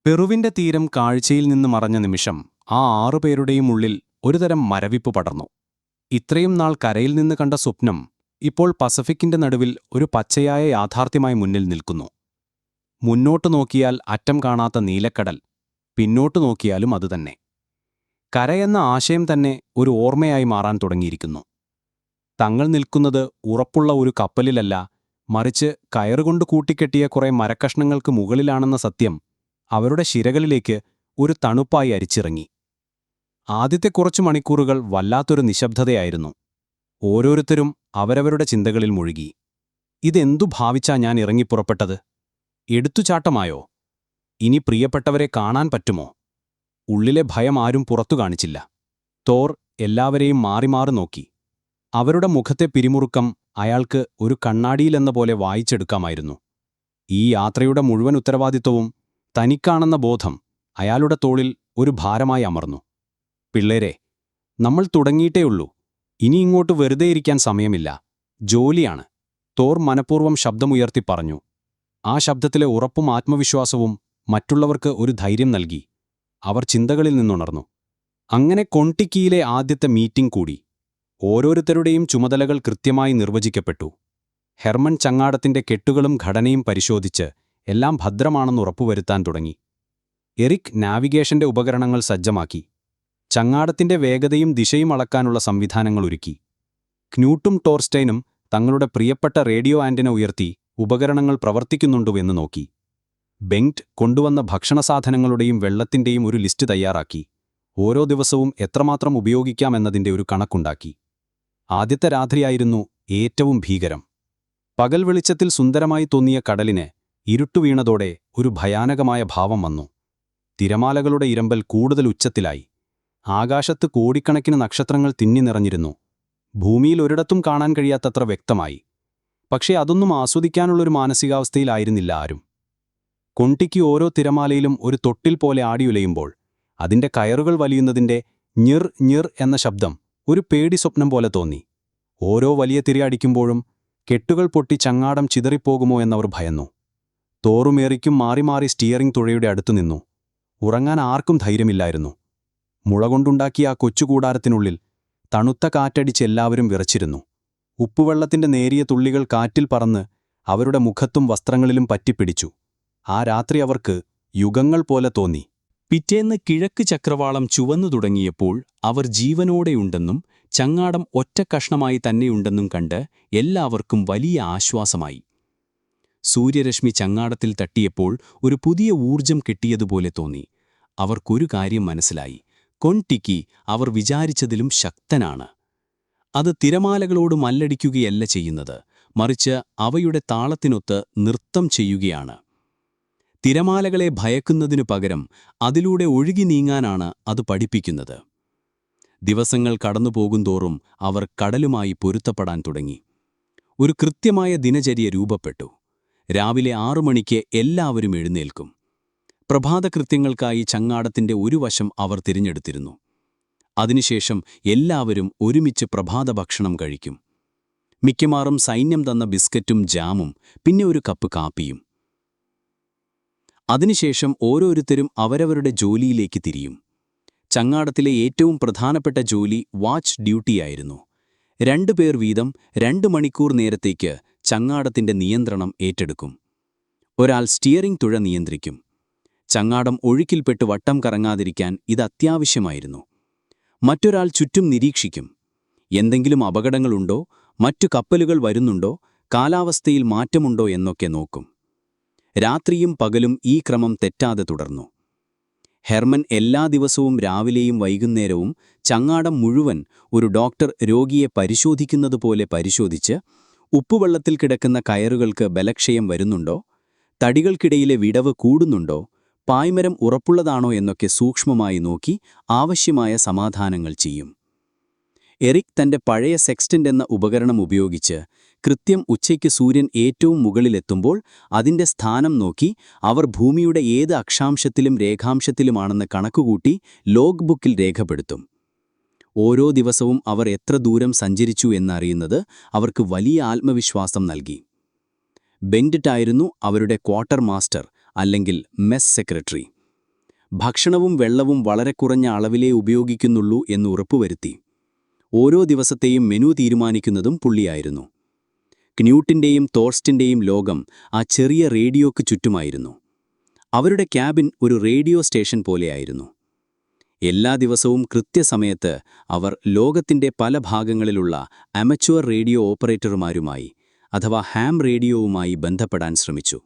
പെറുവിന്റെ തീരം കാഴ്ചയിൽ നിന്ന് മറഞ്ഞ നിമിഷം ആ 6 പേരുടെയും ഉള്ളിൽ ഒരുതരം മരവിപ്പ് പടർന്നു. ഇത്രയും നാൾ കരയിൽ നിന്ന് കണ്ട സ്വപ്നം ഇപ്പോൾ പസഫിക്കിന്റെ നടുവിൽ ഒരു പച്ചയായ യാഥാർത്ഥ്യമായി മുന്നിൽ നിൽക്കുന്നു. മുന്നോട്ടു നോക്കിയാൽ അറ്റം കാണാത്ത നീലക്കടൽ, പിന്നോട്ടു നോക്കിയാലും അതുതന്നെ. കരയെന്ന ആശയം തന്നെ ഒരു ഓർമ്മയായി മാറാൻ തുടങ്ങിയിരിക്കുന്നു. തങ്ങൾ നിൽക്കുന്നത് ഉറപ്പുള്ള ഒരു കപ്പലിലല്ല, മറിച്ച് കയറുകൊണ്ട് കൂട്ടിക്കെട്ടിയ കുറെ മരക്കഷ്ണങ്ങൾക്ക് മുകളിലാണെന്ന സത്യം അവരുടെ ശിരകളിലേക്ക് ഒരു തണുപ്പായി അരിച്ചിറങ്ങി. ആദ്യത്തെ കുറച്ചു മണിക്കൂറുകൾ വല്ലാത്തൊരു നിശബ്ദതയായിരുന്നു. ഓരോരുത്തരും അവരവരുടെ ചിന്തകളിൽ മുഴുകി. ഇതെന്തു ഭാവിച്ചാ ഞാൻ ഇറങ്ങിപ്പുറപ്പെട്ടത്? എടുത്തുചാട്ടമായോ? ഇനി പ്രിയപ്പെട്ടവരെ കാണാൻ പറ്റുമോ? ഉള്ളിലെ ഭയം ആരും പുറത്തു കാണിച്ചില്ല. തോർ എല്ലാവരെയും മാറി മാറി നോക്കി. അവരുടെ മുഖത്തെ പിരിമുറുക്കം അയാൾക്ക് ഒരു കണ്ണാടിയിലെന്ന പോലെ വായിച്ചെടുക്കാമായിരുന്നു. ഈ യാത്രയുടെ മുഴുവൻ ഉത്തരവാദിത്വവും തനിക്കാണെന്ന ബോധം അയാളുടെ തോളിൽ ഒരു ഭാരമായി അമർന്നു. പിള്ളേരെ, നമ്മൾ തുടങ്ങിയിട്ടേയുള്ളൂ. ഇനി ഇങ്ങോട്ട് വെറുതെ ഇരിക്കാൻ സമയമില്ല. ജോലിയാണ്. തോർ മനഃപൂർവ്വം ശബ്ദമുയർത്തി പറഞ്ഞു. ആ ശബ്ദത്തിലെ ഉറപ്പും ആത്മവിശ്വാസവും മറ്റുള്ളവർക്ക് ഒരു ധൈര്യം നൽകി. അവർ ചിന്തകളിൽ നിന്നുണർന്നു. അങ്ങനെ കൊണ്ടിക്കിയിലെ ആദ്യത്തെ മീറ്റിംഗ് കൂടി. ഓരോരുത്തരുടെയും ചുമതലകൾ കൃത്യമായി നിർവചിക്കപ്പെട്ടു. ഹെർമൻ ചങ്ങാടത്തിന്റെ കെട്ടുകളും ഘടനയും പരിശോധിച്ച് എല്ലാം ഭദ്രമാണെന്ന് ഉറപ്പുവരുത്താൻ തുടങ്ങി. എറിക് നാവിഗേഷന്റെ ഉപകരണങ്ങൾ സജ്ജമാക്കി. ചങ്ങാടത്തിന്റെ വേഗതയും ദിശയും അളക്കാനുള്ള സംവിധാനങ്ങൾ ഒരുക്കി. ക്നൂട്ടും ടോർസ്റ്റൈനും തങ്ങളുടെ പ്രിയപ്പെട്ട റേഡിയോ ആന്റിന ഉയർത്തി ഉപകരണങ്ങൾ പ്രവർത്തിക്കുന്നുണ്ടുവെന്ന് നോക്കി. ബെങ്റ്റ് കൊണ്ടുവന്ന ഭക്ഷണസാധനങ്ങളുടെയും വെള്ളത്തിന്റെയും ഒരു ലിസ്റ്റ് തയ്യാറാക്കി. ഓരോ ദിവസവും എത്രമാത്രം ഉപയോഗിക്കാമെന്നതിന്റെ ഒരു കണക്കുണ്ടാക്കി. ആദ്യത്തെ രാത്രിയായിരുന്നു ഏറ്റവും ഭീകരം. പകൽ വെളിച്ചത്തിൽ സുന്ദരമായി തോന്നിയ കടലിന് ഇരുട്ടുവീണതോടെ ഒരു ഭയാനകമായ ഭാവം വന്നു. തിരമാലകളുടെ ഇരമ്പൽ കൂടുതൽ ഉച്ചത്തിലായി. ആകാശത്ത് കോടിക്കണക്കിന് നക്ഷത്രങ്ങൾ തിങ്ങി നിറഞ്ഞിരുന്നു. ഭൂമിയിൽ ഒരിടത്തും കാണാൻ കഴിയാത്തത്ര വ്യക്തമായി. പക്ഷേ അതൊന്നും ആസ്വദിക്കാനുള്ളൊരു മാനസികാവസ്ഥയിലായിരുന്നില്ല ആരും. കൊണ്ടിക്ക് ഓരോ തിരമാലയിലും ഒരു തൊട്ടിൽ പോലെ ആടിയുലയുമ്പോൾ അതിന്റെ കയറുകൾ വലിയുന്നതിന്റെ ഞിർ ഞിർ എന്ന ശബ്ദം ഒരു പേടി സ്വപ്നം പോലെ തോന്നി. ഓരോ വലിയ തിരയടിക്കുമ്പോഴും കെട്ടുകൾ പൊട്ടി ചങ്ങാടം ചിതറിപ്പോകുമോ എന്നവർ ഭയന്നു. തോറുമേറിക്കും മാറി മാറി സ്റ്റിയറിംഗ് തുഴയുടെ അടുത്തു നിന്നു. ഉറങ്ങാൻ ആർക്കും ധൈര്യമില്ലായിരുന്നു. മുളകൊണ്ടുണ്ടാക്കിയ ആ കൊച്ചുകൂടാരത്തിനുള്ളിൽ തണുത്ത കാറ്റടിച്ച് എല്ലാവരും വിറച്ചിരുന്നു. ഉപ്പുവെള്ളത്തിന്റെ നേരിയ തുള്ളികൾ കാറ്റിൽ പറന്ന് അവരുടെ മുഖത്തും വസ്ത്രങ്ങളിലും പറ്റിപ്പിടിച്ചു. ആ രാത്രി അവർക്ക് യുഗങ്ങൾ പോലെ തോന്നി. പിറ്റേന്ന് കിഴക്ക് ചക്രവാളം ചുവന്നു തുടങ്ങിയപ്പോൾ അവർ ജീവനോടെയുണ്ടെന്നും ചങ്ങാടം ഒറ്റ കഷ്ണമായി തന്നെയുണ്ടെന്നും കണ്ട് എല്ലാവർക്കും വലിയ ആശ്വാസമായി. സൂര്യരശ്മി ചങ്ങാടത്തിൽ തട്ടിയപ്പോൾ ഒരു പുതിയ ഊർജം കിട്ടിയതുപോലെ തോന്നി. അവർക്കൊരു കാര്യം മനസ്സിലായി. കൊണ്ടിക്കി അവർ വിചാരിച്ചതിലും ശക്തനാണ്. അത് തിരമാലകളോട് മല്ലടിക്കുകയല്ല ചെയ്യുന്നത്, മറിച്ച് അവയുടെ താളത്തിനൊത്ത് നൃത്തം ചെയ്യുകയാണ്. തിരമാലകളെ ഭയക്കുന്നതിനു പകരം അതിലൂടെ ഒഴുകി നീങ്ങാനാണ് അത് പഠിപ്പിക്കുന്നത്. ദിവസങ്ങൾ കടന്നുപോകുന്തോറും അവർ കടലുമായി പൊരുത്തപ്പെടാൻ തുടങ്ങി. ഒരു കൃത്യമായ ദിനചര്യ രൂപപ്പെട്ടു. രാവിലെ 6 മണിക്ക് എല്ലാവരും എഴുന്നേൽക്കും. പ്രഭാതകൃത്യങ്ങൾക്കായി ചങ്ങാടത്തിന്റെ ഒരു വശം അവർ തിരഞ്ഞെടുത്തിരുന്നു. അതിനുശേഷം എല്ലാവരും ഒരുമിച്ച് പ്രഭാതഭക്ഷണം കഴിക്കും. മിക്കവാറും സൈന്യം തന്ന ബിസ്ക്കറ്റും ജാമും, പിന്നെ ഒരു കപ്പ് കാപ്പിയും. അതിനുശേഷം ഓരോരുത്തരും അവരവരുടെ ജോലിയിലേക്ക് തിരിയും. ചങ്ങാടത്തിലെ ഏറ്റവും പ്രധാനപ്പെട്ട ജോലി വാച്ച് ഡ്യൂട്ടിയായിരുന്നു. 2 പേർ വീതം 2 മണിക്കൂർ നേരത്തേക്ക് ചങ്ങാടത്തിന്റെ നിയന്ത്രണം ഏറ്റെടുക്കും. ഒരാൾ സ്റ്റിയറിംഗ് തുഴ നിയന്ത്രിക്കും. ചങ്ങാടം ഒഴുക്കിൽപ്പെട്ട് വട്ടം കറങ്ങാതിരിക്കാൻ ഇത് അത്യാവശ്യമായിരുന്നു. മറ്റൊരാൾ ചുറ്റും നിരീക്ഷിക്കും. എന്തെങ്കിലും അപകടങ്ങളുണ്ടോ, മറ്റു കപ്പലുകൾ വരുന്നുണ്ടോ, കാലാവസ്ഥയിൽ മാറ്റമുണ്ടോ എന്നൊക്കെ നോക്കും. രാത്രിയും പകലും ഈ ക്രമം തെറ്റാതെ തുടർന്നു. ഹെർമൻ എല്ലാ ദിവസവും രാവിലെയും വൈകുന്നേരവും ചങ്ങാടം മുഴുവൻ ഒരു ഡോക്ടർ രോഗിയെ പരിശോധിക്കുന്നതുപോലെ പരിശോധിച്ച് ഉപ്പുവെള്ളത്തിൽ കിടക്കുന്ന കയറുകൾക്ക് ബലക്ഷയം വരുന്നുണ്ടോ, തടികൾക്കിടയിലെ വിടവ് കൂടുന്നുണ്ടോ, പായ്മരം ഉറപ്പുള്ളതാണോ എന്നൊക്കെ സൂക്ഷ്മമായി നോക്കി ആവശ്യമായ സമാധാനങ്ങൾ ചെയ്യും. എറിക് തന്റെ പഴയ സെക്സ്റ്റന്റ് എന്ന ഉപകരണം ഉപയോഗിച്ച് കൃത്യം ഉച്ചയ്ക്ക് സൂര്യൻ ഏറ്റവും മുകളിലെത്തുമ്പോൾ അതിന്റെ സ്ഥാനം നോക്കി അവർ ഭൂമിയുടെ ഏത് അക്ഷാംശത്തിലും രേഖാംശത്തിലുമാണെന്ന് കണക്കുകൂട്ടി ലോഗ് ബുക്കിൽ രേഖപ്പെടുത്തും. ഓരോ ദിവസവും അവർ എത്ര ദൂരം സഞ്ചരിച്ചു എന്നറിയുന്നത് അവർക്ക് വലിയ ആത്മവിശ്വാസം നൽകി. ബെൻഡിറ്റായിരുന്നു അവരുടെ ക്വാർട്ടർ മാസ്റ്റർ അല്ലെങ്കിൽ മെസ് സെക്രട്ടറി. ഭക്ഷണവും വെള്ളവും വളരെ കുറഞ്ഞ അളവിലേ ഉപയോഗിക്കുന്നുള്ളൂ എന്ന് ഉറപ്പുവരുത്തി. ഓരോ ദിവസത്തെയും മെനു തീരുമാനിക്കുന്നതും പുള്ളിയായിരുന്നു. ക്ന്യൂട്ടിൻ്റെയും തോർസ്റ്റിൻ്റെയും ലോകം ആ ചെറിയ റേഡിയോയ്ക്ക് ചുറ്റുമായിരുന്നു. അവരുടെ ക്യാബിൻ ഒരു റേഡിയോ സ്റ്റേഷൻ പോലെയായിരുന്നു. എല്ലാ ദിവസവും കൃത്യസമയത്ത് അവർ ലോകത്തിൻ്റെ പല ഭാഗങ്ങളിലുള്ള അമച്വർ റേഡിയോ ഓപ്പറേറ്റർമാരുമായി അഥവാ ഹാം റേഡിയോവുമായി ബന്ധപ്പെടാൻ ശ്രമിച്ചു.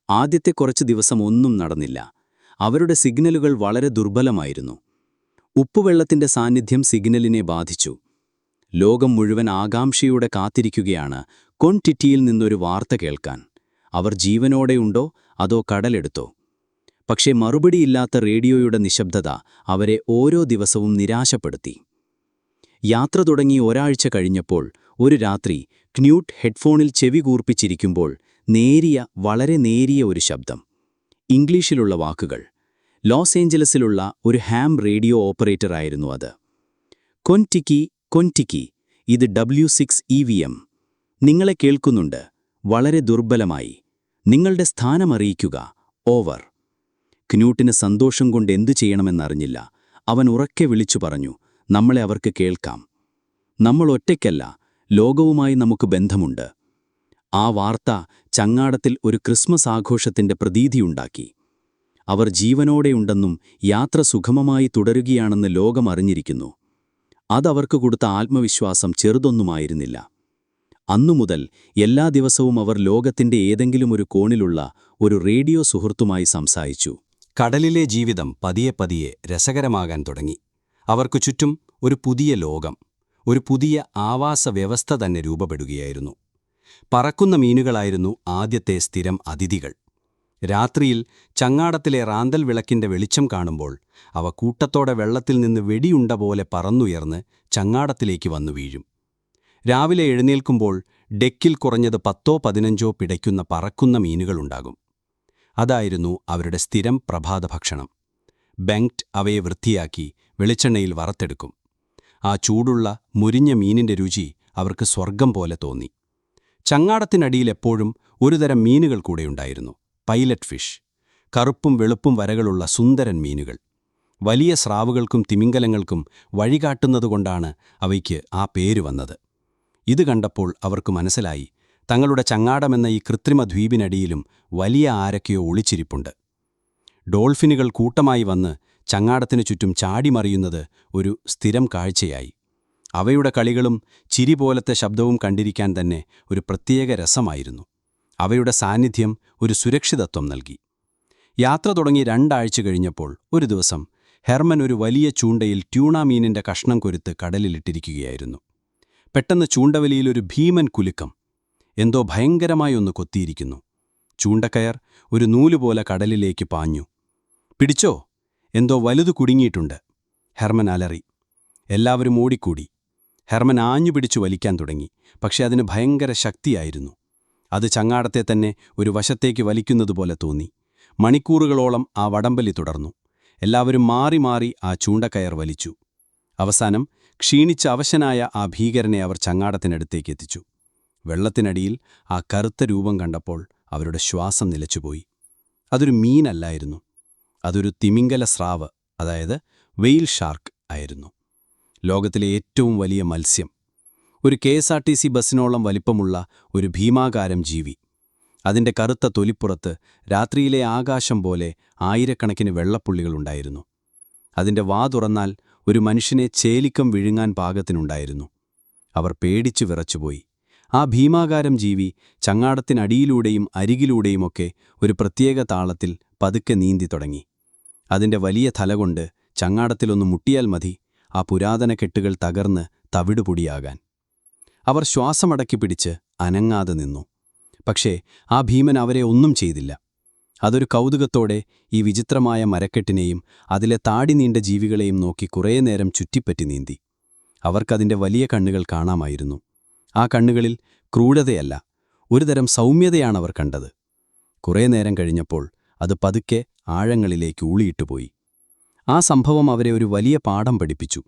ആദ്യത്തെ കുറച്ച് ദിവസം ഒന്നും നടന്നില്ല. അവരുടെ സിഗ്നലുകൾ വളരെ ദുർബലമായിരുന്നു. ഉപ്പുവെള്ളത്തിൻ്റെ സാന്നിധ്യം സിഗ്നലിനെ ബാധിച്ചു. ലോകം മുഴുവൻ ആകാംക്ഷയോടെ കാത്തിരിക്കുകയാണ് കൊൻറ്റിറ്റിയിൽ നിന്നൊരു വാർത്ത കേൾക്കാൻ. അവർ ജീവനോടെയുണ്ടോ അതോ കടലെടുത്തോ? പക്ഷേ മറുപടിയില്ലാത്ത റേഡിയോയുടെ നിശബ്ദത അവരെ ഓരോ ദിവസവും നിരാശപ്പെടുത്തി. യാത്ര തുടങ്ങി ഒരാഴ്ച കഴിഞ്ഞപ്പോൾ ഒരു രാത്രി ക്ന്യൂട്ട് ഹെഡ്ഫോണിൽ ചെവി കൂർപ്പിച്ചിരിക്കുമ്പോൾ വളരെ നേരിയ ഒരു ശബ്ദം. ഇംഗ്ലീഷിലുള്ള വാക്കുകൾ. ലോസ് ഏഞ്ചലസിലുള്ള ഒരു ഹാം റേഡിയോ ഓപ്പറേറ്ററായിരുന്നു അത്. കൊൻറ്റിക്കി, കൊൻറ്റിക്കി, ഇത് W6 EVM. നിങ്ങളെ കേൾക്കുന്നുണ്ട്. വളരെ ദുർബലമായി. നിങ്ങളുടെ സ്ഥാനമറിയിക്കുക. ഓവർ. ക്ന്യൂട്ടിന് സന്തോഷം കൊണ്ട് എന്തു ചെയ്യണമെന്നറിഞ്ഞില്ല. അവൻ ഉറക്കെ വിളിച്ചു പറഞ്ഞു, നമ്മളെ അവർക്ക് കേൾക്കാം. നമ്മൾ ഒറ്റയ്ക്കല്ല, ലോകവുമായി നമുക്ക് ബന്ധമുണ്ട്. ആ വാർത്ത ചങ്ങാടത്തിൽ ഒരു ക്രിസ്മസ് ആഘോഷത്തിൻ്റെ പ്രതീതിയുണ്ടാക്കി. അവർ ജീവനോടെയുണ്ടെന്നും യാത്ര സുഗമമായി തുടരുകയാണെന്ന് ലോകം അറിഞ്ഞിരിക്കുന്നു. അതവർക്ക് കൊടുത്ത ആത്മവിശ്വാസം ചെറുതൊന്നുമായിരുന്നില്ല. അന്നുമുതൽ എല്ലാ ദിവസവും അവർ ലോകത്തിൻ്റെ ഏതെങ്കിലും ഒരു കോണിലുള്ള ഒരു റേഡിയോ സുഹൃത്തുമായി സംസാരിച്ചു. കടലിലെ ജീവിതം പതിയെ പതിയെ രസകരമാകാൻ തുടങ്ങി. അവർക്കു ചുറ്റും ഒരു പുതിയ ലോകം, ഒരു പുതിയ ആവാസ വ്യവസ്ഥ തന്നെ രൂപപ്പെടുകയായിരുന്നു. പറക്കുന്ന മീനുകളായിരുന്നു ആദ്യത്തെ സ്ഥിരം അതിഥികൾ. രാത്രിയിൽ ചങ്ങാടത്തിലെ റാന്തൽ വിളക്കിന്റെ വെളിച്ചം കാണുമ്പോൾ അവ കൂട്ടത്തോടെ വെള്ളത്തിൽ നിന്ന് വെടിയുണ്ട പോലെ പറന്നുയർന്ന് ചങ്ങാടത്തിലേക്ക് വന്നു വീഴും. രാവിലെ എഴുന്നേൽക്കുമ്പോൾ ഡെക്കിൽ കുറഞ്ഞത് 10-15 പിടയ്ക്കുന്ന പറക്കുന്ന മീനുകളുണ്ടാകും. അതായിരുന്നു അവരുടെ സ്ഥിരം പ്രഭാതഭക്ഷണം. ബെങ്ക്റ്റ് അവയെ വൃത്തിയാക്കി വെളിച്ചെണ്ണയിൽ വറുത്തെടുക്കും. ആ ചൂടുള്ള മുരിഞ്ഞ മീനിന്റെ രുചി അവർക്ക് സ്വർഗം പോലെ തോന്നി. ചങ്ങാടത്തിനടിയിൽ എപ്പോഴും ഒരുതരം മീനുകൾ കൂടെയുണ്ടായിരുന്നു. Pilot fish. കറുപ്പും വെളുപ്പും വരകളുള്ള സുന്ദരൻ മീനുകൾ. വലിയ സ്രാവുകൾക്കും തിമിംഗലങ്ങൾക്കും വഴികാട്ടുന്നതുകൊണ്ടാണ് അവയ്ക്ക് ആ പേര് വന്നത്. ഇത് കണ്ടപ്പോൾ അവർക്ക് മനസ്സിലായി, തങ്ങളുടെ ചങ്ങാടമെന്ന ഈ കൃത്രിമ ദ്വീപിനടിയിലും വലിയ ആരൊക്കെയോ ഒളിച്ചിരിപ്പുണ്ട്. ഡോൾഫിനുകൾ കൂട്ടമായി വന്ന് ചങ്ങാടത്തിനു ചുറ്റും ചാടിമറിയുന്നത് ഒരു സ്ഥിരം കാഴ്ചയായി. അവയുടെ കളികളും ചിരി പോലത്തെ ശബ്ദവും കണ്ടിരിക്കാൻ തന്നെ ഒരു പ്രത്യേക രസമായിരുന്നു. അവയുടെ സാന്നിധ്യം ഒരു സുരക്ഷിതത്വം നൽകി. യാത്ര തുടങ്ങി 2 ആഴ്ച കഴിഞ്ഞപ്പോൾ ഒരു ദിവസം ഹെർമൻ ഒരു വലിയ ചൂണ്ടയിൽ ട്യൂണ മീനിന്റെ കഷ്ണം കൊരുത്ത് കടലിലിട്ടിരിക്കുകയായിരുന്നു. പെട്ടെന്ന് ചൂണ്ടവലിയിലൊരു ഭീമൻ കുലുക്കം. എന്തോ ഭയങ്കരമായി ഒന്ന് കൊത്തിയിരിക്കുന്നു. ചൂണ്ടക്കയർ ഒരു നൂലുപോലെ കടലിലേക്ക് പാഞ്ഞു. പിടിച്ചോ, എന്തോ വലുതു കുടുങ്ങിയിട്ടുണ്ട്, ഹെർമൻ അലറി. എല്ലാവരും ഓടിക്കൂടി. ഹെർമൻ ആഞ്ഞുപിടിച്ചു വലിക്കാൻ തുടങ്ങി. പക്ഷെ അതിന് ഭയങ്കര ശക്തിയായിരുന്നു. അത് ചങ്ങാടത്തെ തന്നെ ഒരു വശത്തേക്ക് വലിക്കുന്നതുപോലെ തോന്നി. മണിക്കൂറുകളോളം ആ വടംവലി തുടർന്നു. എല്ലാവരും മാറി മാറി ആ ചൂണ്ടക്കയർ വലിച്ചു. അവസാനം ക്ഷീണിച്ച അവശനായ ആ ഭീകരനെ അവർ ചങ്ങാടത്തിനടുത്തേക്ക് എത്തിച്ചു. വെള്ളത്തിനടിയിൽ ആ കറുത്ത രൂപം കണ്ടപ്പോൾ അവരുടെ ശ്വാസം നിലച്ചുപോയി. അതൊരു മീനല്ലായിരുന്നു. അതൊരു തിമിംഗല സ്രാവ്, അതായത് വെയിൽ ഷാർക്ക് ആയിരുന്നു. ലോകത്തിലെ ഏറ്റവും വലിയ മത്സ്യം. ഒരു KSRTC ബസ്സിനോളം വലിപ്പമുള്ള ഒരു ഭീമാകാരം ജീവി. അതിൻ്റെ കറുത്ത തൊലിപ്പുറത്ത് രാത്രിയിലെ ആകാശം പോലെ ആയിരക്കണക്കിന് വെള്ളപ്പുള്ളികളുണ്ടായിരുന്നു. അതിൻ്റെ വാ തുറന്നാൽ ഒരു മനുഷ്യനെ ചേലിക്കം വിഴുങ്ങാൻ പാകത്തിനുണ്ടായിരുന്നു. അവർ പേടിച്ചു വിറച്ചുപോയി. ആ ഭീമാകാരം ജീവി ചങ്ങാടത്തിനടിയിലൂടെയും അരികിലൂടെയുമൊക്കെ ഒരു പ്രത്യേക താളത്തിൽ പതുക്കെ നീന്തി തുടങ്ങി. അതിൻ്റെ വലിയ തലകൊണ്ട് ചങ്ങാടത്തിലൊന്ന് മുട്ടിയാൽ മതി ആ പുരാതന കെട്ടുകൾ തകർന്ന് തവിടുപൊടിയാകാൻ. അവർ ശ്വാസമടക്കി പിടിച്ച് അനങ്ങാതെ നിന്നു. പക്ഷേ ആ ഭീമൻ അവരെ ഒന്നും ചെയ്തില്ല. അതൊരു കൗതുകത്തോടെ ഈ വിചിത്രമായ മരക്കെട്ടിനെയും അതിലെ താടി നീണ്ട ജീവികളെയും നോക്കി കുറേ നേരം ചുറ്റിപ്പറ്റി നീന്തി. അവർക്കതിൻ്റെ വലിയ കണ്ണുകൾ കാണാമായിരുന്നു. ആ കണ്ണുകളിൽ ക്രൂരതയല്ല, ഒരുതരം സൗമ്യതയാണവർ കണ്ടത്. കുറേ നേരം കഴിഞ്ഞപ്പോൾ അത് പതുക്കെ ആഴങ്ങളിലേക്ക് ഊളിയിട്ടുപോയി. ആ സംഭവം അവരെ ഒരു വലിയ പാഠം പഠിപ്പിച്ചു.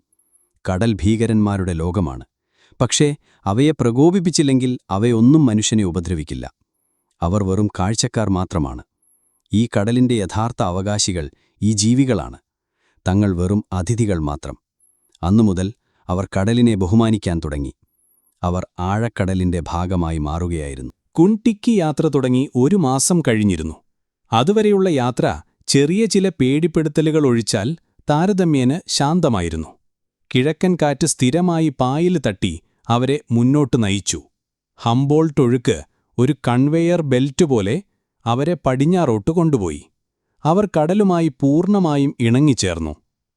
കടൽ ഭീകരന്മാരുടെ ലോകമാണ്. പക്ഷേ അവയെ പ്രകോപിപ്പിച്ചില്ലെങ്കിൽ അവയൊന്നും മനുഷ്യനെ ഉപദ്രവിക്കില്ല. അവർ വെറും കാഴ്ചക്കാർ മാത്രമാണ്. ഈ കടലിന്റെ യഥാർത്ഥ അവകാശികൾ ഈ ജീവികളാണ്. തങ്ങൾ വെറും അതിഥികൾ മാത്രം. അന്നുമുതൽ അവർ കടലിനെ ബഹുമാനിക്കാൻ തുടങ്ങി. അവർ ആഴക്കടലിന്റെ ഭാഗമായി മാറുകയായിരുന്നു. കുൺടിക്കി യാത്ര തുടങ്ങി 1 മാസം കഴിഞ്ഞിരുന്നു. അതുവരെയുള്ള യാത്ര ചെറിയ ചില പേടിപ്പെടുത്തലുകൾ ഒഴിച്ചാൽ താരതമ്യേന ശാന്തമായിരുന്നു. കിഴക്കൻ കാറ്റ് സ്ഥിരമായി പായിൽ തട്ടി അവരെ മുന്നോട്ട് നയിച്ചു. ഹംബോൾട്ട് ഒഴുക്ക് ഒരു കൺവെയർ ബെൽറ്റ് പോലെ അവരെ പടിഞ്ഞാറോട്ട് കൊണ്ടുപോയി. അവർ കടലുമായി പൂർണ്ണമായും ഇണങ്ങിച്ചേർന്നു.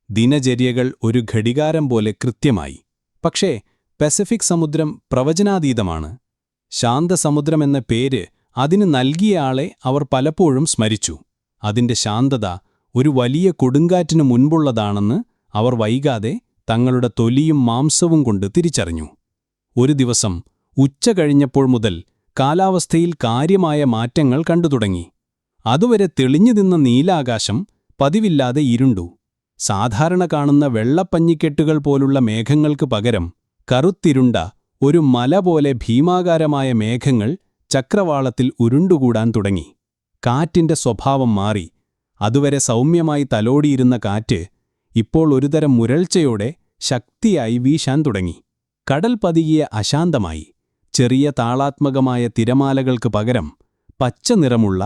ദിനചര്യകൾ ഒരു ഘടികാരം പോലെ കൃത്യമായി. പക്ഷേ പസഫിക് സമുദ്രം പ്രവചനാതീതമാണ്. ശാന്തസമുദ്രമെന്ന പേര് അതിന് നൽകിയ ആളെ അവർ പലപ്പോഴും സ്മരിച്ചു. അതിന്റെ ശാന്തത ഒരു വലിയ കൊടുങ്കാറ്റിനു മുൻപുള്ളതാണെന്ന് അവർ വൈകാതെ തങ്ങളുടെ തൊലിയും മാംസവും കൊണ്ട് തിരിച്ചറിഞ്ഞു. ഒരു ദിവസം ഉച്ച കഴിഞ്ഞപ്പോൾ മുതൽ കാലാവസ്ഥയിൽ കാര്യമായ മാറ്റങ്ങൾ കണ്ടുതുടങ്ങി. അതുവരെ തെളിഞ്ഞു നിന്ന നീലാകാശം പതിവില്ലാതെ ഇരുണ്ടു. സാധാരണ കാണുന്ന വെള്ളപ്പഞ്ഞിക്കെട്ടുകൾ പോലുള്ള മേഘങ്ങൾക്ക് പകരം കറുത്തിരുണ്ട ഒരു മല പോലെ ഭീമാകാരമായ മേഘങ്ങൾ ചക്രവാളത്തിൽ ഉരുണ്ടുകൂടാൻ തുടങ്ങി. കാറ്റിന്റെ സ്വഭാവം മാറി. അതുവരെ സൗമ്യമായി തലോടിയിരുന്ന കാറ്റ് ഇപ്പോൾ ഒരുതരം മുരൾച്ചയോടെ ശക്തിയായി വീശാൻ തുടങ്ങി. കടൽ പതിയെ അശാന്തമായി. ചെറിയ താളാത്മകമായ തിരമാലകൾക്ക് പകരം പച്ച നിറമുള്ള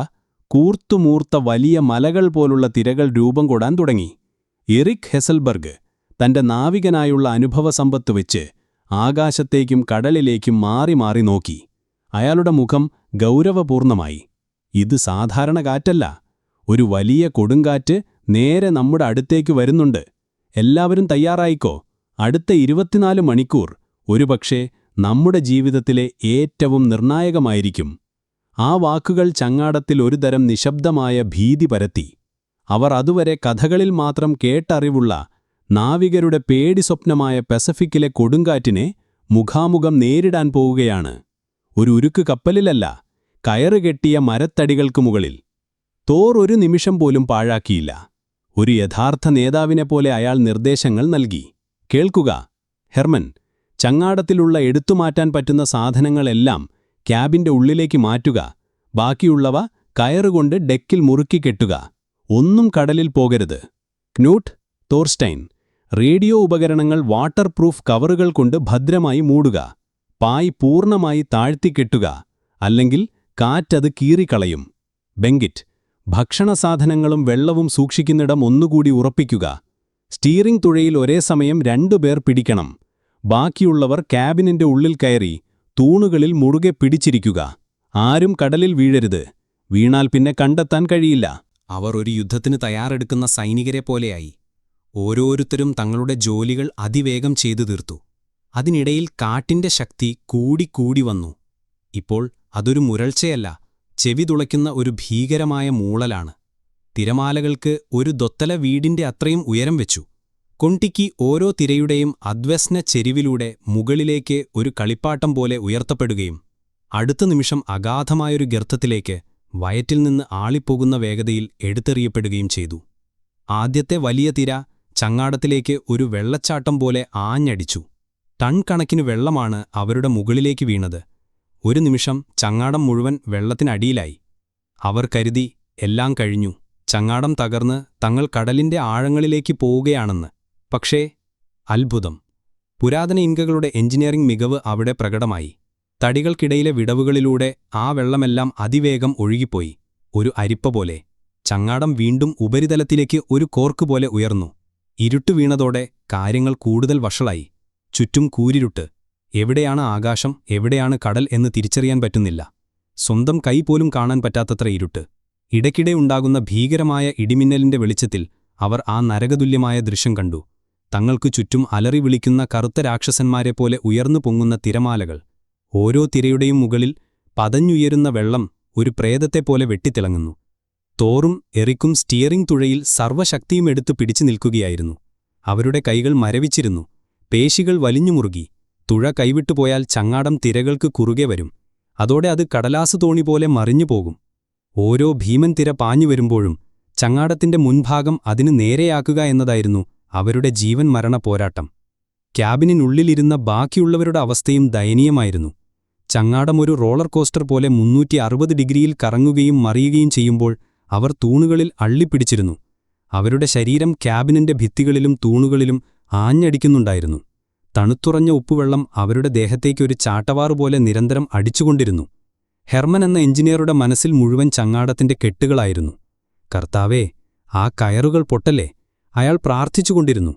കൂർത്തുമൂർത്ത വലിയ മലകൾ പോലുള്ള തിരകൾ രൂപം കൊടാൻ തുടങ്ങി. എറിക് ഹെസൽബർഗ് തന്റെ നാവികനായുള്ള അനുഭവസമ്പത്ത് വെച്ച് ആകാശത്തേക്കും കടലിലേക്കും മാറി മാറി നോക്കി. അയാളുടെ മുഖം ഗൗരവപൂർണമായി. ഇത് സാധാരണ കാറ്റല്ല. ഒരു വലിയ കൊടുങ്കാറ്റ് നേരെ നമ്മുടെ അടുത്തേക്ക് വരുന്നുണ്ട്. എല്ലാവരും തയ്യാറായിക്കോ. അടുത്ത 24 മണിക്കൂർ ഒരുപക്ഷേ നമ്മുടെ ജീവിതത്തിലെ ഏറ്റവും നിർണായകമായിരിക്കും. ആ വാക്കുകൾ ചങ്ങാടത്തിൽ ഒരുതരം നിശബ്ദമായ ഭീതി പരത്തി. അവർ അതുവരെ കഥകളിൽ മാത്രം കേട്ടറിവുള്ള നാവികരുടെ പേടിസ്വപ്നമായ പസഫിക്കിലെ കൊടുങ്കാറ്റിനെ മുഖാമുഖം നേരിടാൻ പോവുകയാണ്. ഒരു ഉരുക്ക് കപ്പലിലല്ല, കയറുകെട്ടിയ മരത്തടികൾക്കു മുകളിൽ. തോർ ഒരു നിമിഷം പോലും പാഴാക്കിയില്ല. ഒരു യഥാർത്ഥ നേതാവിനെപ്പോലെ അയാൾ നിർദ്ദേശങ്ങൾ നൽകി. കേൾക്കുക ഹെർമൻ, ചങ്ങാടത്തിലുള്ള എടുത്തുമാറ്റാൻ പറ്റുന്ന സാധനങ്ങളെല്ലാം ക്യാബിന്റെ ഉള്ളിലേക്ക് മാറ്റുക. ബാക്കിയുള്ളവ കയറുകൊണ്ട് ഡെക്കിൽ മുറുക്കി കെട്ടുക. ഒന്നും കടലിൽ പോകരുത്. ക്നൂട്ട്, തോർസ്റ്റൈൻ, റേഡിയോ ഉപകരണങ്ങൾ വാട്ടർ പ്രൂഫ് കവറുകൾ കൊണ്ട് ഭദ്രമായി മൂടുക. പായ് പൂർണ്ണമായി താഴ്ത്തിക്കെട്ടുക, അല്ലെങ്കിൽ കാറ്റത് കീറിക്കളയും. ബെങ്കിറ്റ്, ഭക്ഷണസാധനങ്ങളും വെള്ളവും സൂക്ഷിക്കുന്നിടം ഒന്നുകൂടി ഉറപ്പിക്കുക. സ്റ്റീറിംഗ് തുഴയിൽ ഒരേ സമയം 2 പേർ പിടിക്കണം. ബാക്കിയുള്ളവർ ക്യാബിനിന്റെ ഉള്ളിൽ കയറി തൂണുകളിൽ മുറുകെ പിടിച്ചിരിക്കുക. ആരും കടലിൽ വീഴരുത്. വീണാൽ പിന്നെ കണ്ടെത്താൻ കഴിയില്ല. അവർ ഒരു യുദ്ധത്തിന് തയ്യാറെടുക്കുന്ന സൈനികരെ പോലെയായി. ഓരോരുത്തരും തങ്ങളുടെ ജോലികൾ അതിവേഗം ചെയ്തു തീർത്തു. അതിനിടയിൽ കാറ്റിന്റെ ശക്തി കൂടിക്കൂടി വന്നു. ഇപ്പോൾ അതൊരു മുരൾച്ചയല്ല, ചെവി തുളയ്ക്കുന്ന ഒരു ഭീകരമായ മൂളലാണ്. തിരമാലകൾക്ക് ഒരു ദൊത്തല വീടിന്റെ അത്രയും ഉയരം വെച്ചു. കൊണ്ടിക്ക് ഓരോ തിരയുടെയും അദ്വസ്ന ചെരിവിലൂടെ മുകളിലേക്ക് ഒരു കളിപ്പാട്ടം പോലെ ഉയർത്തപ്പെടുകയും അടുത്ത നിമിഷം അഗാധമായൊരു ഗർത്തത്തിലേക്ക് വയറ്റിൽ നിന്ന് ആളിപ്പോകുന്ന വേഗതയിൽ എടുത്തെറിയപ്പെടുകയും ചെയ്തു. ആദ്യത്തെ വലിയ തിര ചങ്ങാടത്തിലേക്ക് ഒരു വെള്ളച്ചാട്ടം പോലെ ആഞ്ഞടിച്ചു. ടൺ കണക്കിന് വെള്ളമാണ് അവരുടെ മുകളിലേക്ക് വീണത്. ഒരു നിമിഷം ചങ്ങാടം മുഴുവൻ വെള്ളത്തിനടിയിലായി. അവർ കരുതി എല്ലാം കഴിഞ്ഞു, ചങ്ങാടം തകർന്ന് തങ്ങൾ കടലിന്റെ ആഴങ്ങളിലേക്ക് പോവുകയാണെന്ന്. പക്ഷേ അത്ഭുതം! പുരാതന ഇൻകകളുടെ എഞ്ചിനീയറിംഗ് മികവ് അവിടെ പ്രകടമായി. തടികൾക്കിടയിലെ വിടവുകളിലൂടെ ആ വെള്ളമെല്ലാം അതിവേഗം ഒഴുകിപ്പോയി. ഒരു അരിപ്പ പോലെ ചങ്ങാടം വീണ്ടും ഉപരിതലത്തിലേക്ക് ഒരു കോർക്ക് പോലെ ഉയർന്നു. ഇരുട്ട് വീണതോടെ കാര്യങ്ങൾ കൂടുതൽ വഷളായി. ചുറ്റും കൂരിരുട്ട്. എവിടെയാണ് ആകാശം, എവിടെയാണ് കടൽ എന്ന് തിരിച്ചറിയാൻ പറ്റുന്നില്ല. സ്വന്തം കൈ പോലും കാണാൻ പറ്റാത്തത്ര ഇരുട്ട്. ഇടയ്ക്കിടെ ഉണ്ടാകുന്ന ഭീകരമായ ഇടിമിന്നലിന്റെ വെളിച്ചത്തിൽ അവർ ആ നരകതുല്യമായ ദൃശ്യം കണ്ടു. തങ്ങൾക്കു ചുറ്റും അലറി വിളിക്കുന്ന കറുത്ത രാക്ഷസന്മാരെപ്പോലെ ഉയർന്നു പൊങ്ങുന്ന തിരമാലകൾ. ഓരോ തിരയുടെയും മുകളിൽ പതഞ്ഞുയരുന്ന വെള്ളം ഒരു പ്രേതത്തെപ്പോലെ വെട്ടിത്തിളങ്ങുന്നു. തോറും എറിക്കും സ്റ്റിയറിംഗ് തുഴയിൽ സർവ്വശക്തിയും എടുത്തു പിടിച്ചു നിൽക്കുകയായിരുന്നു. അവരുടെ കൈകൾ മരവിച്ചിരുന്നു. പേശികൾ വലിഞ്ഞുമുറുകി. തുഴ കൈവിട്ടുപോയാൽ ചങ്ങാടം തിരകൾക്ക് കുറുകെ വരും. അതോടെ അത് കടലാസു തോണി പോലെ മറിഞ്ഞുപോകും. ഓരോ ഭീമൻ തിര പാഞ്ഞുവരുമ്പോഴും ചങ്ങാടത്തിന്റെ മുൻഭാഗം അതിന് നേരെയാക്കുക എന്നതായിരുന്നു അവരുടെ ജീവൻ മരണ പോരാട്ടം. ക്യാബിനുള്ളിലിരുന്ന ബാക്കിയുള്ളവരുടെ അവസ്ഥയും ദയനീയമായിരുന്നു. ചങ്ങാടം ഒരു റോളർ കോസ്റ്റർ പോലെ 360 ഡിഗ്രിയിൽ കറങ്ങുകയും മറിയുകയും ചെയ്യുമ്പോൾ അവർ തൂണുകളിൽ അള്ളിപ്പിടിച്ചിരുന്നു. അവരുടെ ശരീരം ക്യാബിനിന്റെ ഭിത്തികളിലും തൂണുകളിലും ആഞ്ഞടിക്കുന്നുണ്ടായിരുന്നു. തണുത്തുറഞ്ഞ ഉപ്പുവെള്ളം അവരുടെ ദേഹത്തേക്കൊരു ചാട്ടവാറുപോലെ നിരന്തരം അടിച്ചുകൊണ്ടിരുന്നു. ഹെർമൻ എന്ന എഞ്ചിനീയറുടെ മനസ്സിൽ മുഴുവൻ ചങ്ങാടത്തിന്റെ കെട്ടുകളായിരുന്നു. കർത്താവേ, ആ കയറുകൾ പൊട്ടല്ലേ? അയാൾ പ്രാർത്ഥിച്ചുകൊണ്ടിരുന്നു.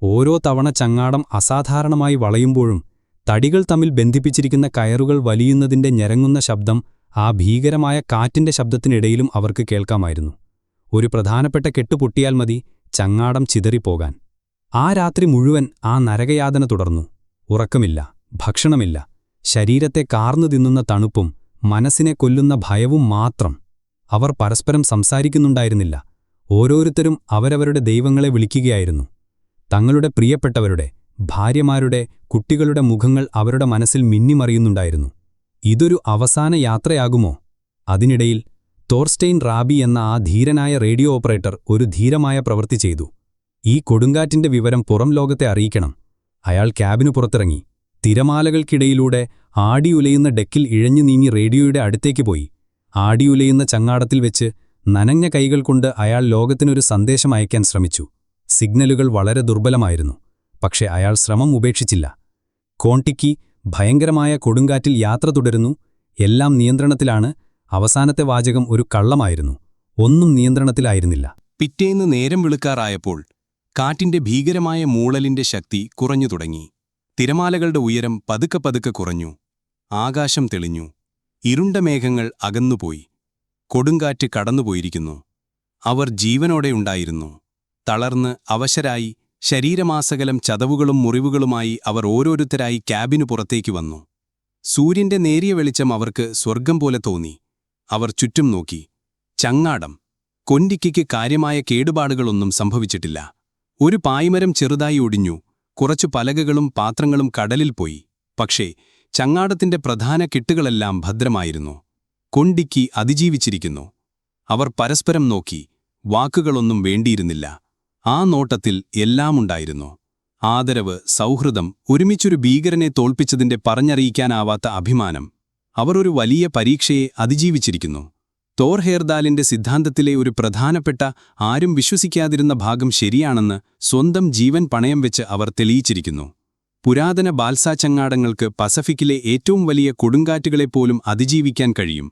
ഓരോ തവണ ചങ്ങാടം അസാധാരണമായി വളയുമ്പോഴും തടികൾ തമ്മിൽ ബന്ധിപ്പിച്ചിരിക്കുന്ന കയറുകൾ വലിയുന്നതിന്റെ ഞരങ്ങുന്ന ശബ്ദം ആ ഭീകരമായ കാറ്റിന്റെ ശബ്ദത്തിനിടയിലും അവർക്ക് കേൾക്കാമായിരുന്നു. ഒരു പ്രധാനപ്പെട്ട കെട്ട് പൊട്ടിയാൽ മതി ചങ്ങാടം ചിതറിപ്പോകാൻ. ആ രാത്രി മുഴുവൻ ആ നരകയാതന തുടർന്നു. ഉറക്കമില്ല, ഭക്ഷണമില്ല, ശരീരത്തെ കാർന്നു തിന്നുന്ന തണുപ്പും മനസ്സിനെ കൊല്ലുന്ന ഭയവും മാത്രം. അവർ പരസ്പരം സംസാരിക്കുന്നുണ്ടായിരുന്നില്ല. ഓരോരുത്തരും അവരവരുടെ ദൈവങ്ങളെ വിളിക്കുകയായിരുന്നു. തങ്ങളുടെ പ്രിയപ്പെട്ടവരുടെ, ഭാര്യമാരുടെ, കുട്ടികളുടെ മുഖങ്ങൾ അവരുടെ മനസ്സിൽ മിന്നിമറിയുന്നുണ്ടായിരുന്നു. ഇതൊരു അവസാന യാത്രയാകുമോ? അതിനിടയിൽ തോർസ്റ്റെയിൻ റാബി എന്ന ആ ധീരനായ റേഡിയോ ഓപ്പറേറ്റർ ഒരു ധീരമായ പ്രവൃത്തി ചെയ്തു. ഈ കൊടുങ്കാറ്റിന്റെ വിവരം പുറം ലോകത്തെ അറിയിക്കണം. അയാൾ ക്യാബിനു പുറത്തിറങ്ങി. തിരമാലകൾക്കിടയിലൂടെ ആടിയുലയുന്ന ഡെക്കിൽ ഇഴഞ്ഞു നീങ്ങി റേഡിയോയുടെ അടുത്തേക്ക് പോയി. ആടിയുലയുന്ന ചങ്ങാടത്തിൽ വെച്ച് നനഞ്ഞ കൈകൾ കൊണ്ട് അയാൾ ലോകത്തിനൊരു സന്ദേശം അയക്കാൻ ശ്രമിച്ചു. സിഗ്നലുകൾ വളരെ ദുർബലമായിരുന്നു. പക്ഷേ അയാൾ ശ്രമം ഉപേക്ഷിച്ചില്ല. കോണ്ടിക്കി ഭയങ്കരമായ കൊടുങ്കാറ്റിൽ യാത്ര തുടരുന്നു. എല്ലാം നിയന്ത്രണത്തിലാണ്. അവസാനത്തെ വാചകം ഒരു കള്ളമായിരുന്നു. ഒന്നും നിയന്ത്രണത്തിലായിരുന്നില്ല. പിറ്റേന്ന് നേരം വെളുക്കാറായപ്പോൾ കാറ്റിന്റെ ഭീകരമായ മൂളലിന്റെ ശക്തി കുറഞ്ഞു തുടങ്ങി. തിരമാലകളുടെ ഉയരം പതുക്കെ പതുക്കെ കുറഞ്ഞു. ആകാശം തെളിഞ്ഞു. ഇരുണ്ട മേഘങ്ങൾ അകന്നുപോയി. കൊടുങ്കാറ്റ് കടന്നുപോയിരിക്കുന്നു. അവർ ജീവനോടെയുണ്ടായിരുന്നു. തളർന്ന് അവശരായി, ശരീരമാസകലം ചതവുകളും മുറിവുകളുമായി അവർ ഓരോരുത്തരായി ക്യാബിനു പുറത്തേക്ക് വന്നു. സൂര്യന്റെ നേരിയ വെളിച്ചം അവർക്ക് സ്വർഗം പോലെ തോന്നി. അവർ ചുറ്റും നോക്കി. ചങ്ങാടം. കൊണ്ടിക്കയ്ക്ക് കാര്യമായ കേടുപാടുകളൊന്നും സംഭവിച്ചിട്ടില്ല. ഒരു പായ്മരം ചെറുതായി ഒടിഞ്ഞു. കുറച്ചു പലകകളും പാത്രങ്ങളും കടലിൽ പോയി. പക്ഷേ ചങ്ങാടത്തിന്റെ പ്രധാന കെട്ടുകളെല്ലാം ഭദ്രമായിരുന്നു. കൊണ്ടിക്കി അതിജീവിച്ചിരിക്കുന്നു. അവർ പരസ്പരം നോക്കി. വാക്കുകളൊന്നും വേണ്ടിയിരുന്നില്ല. ആ നോട്ടത്തിൽ എല്ലാമുണ്ടായിരുന്നു. ആദരവ്, സൗഹൃദം, ഒരുമിച്ചൊരു ഭീകരനെ തോൽപ്പിച്ചതിന്റെ പറഞ്ഞറിയിക്കാനാവാത്ത അഭിമാനം. അവർ ഒരു വലിയ പരീക്ഷയെ അതിജീവിച്ചിരിക്കുന്നു. തോർ ഹെയർദാലിന്റെ സിദ്ധാന്തത്തിലെ ഒരു പ്രധാനപ്പെട്ട, ആരും വിശ്വസിക്കാതിരുന്ന ഭാഗം ശരിയാണെന്ന് സ്വന്തം ജീവൻ പണയം വെച്ച് അവർ തെളിയിച്ചിരിക്കുന്നു. പുരാതന ബാൽസാ ചങ്ങാടങ്ങൾക്ക് പസഫിക്കിലെ ഏറ്റവും വലിയ കൊടുങ്കാറ്റുകളെപ്പോലും അതിജീവിക്കാൻ കഴിയും.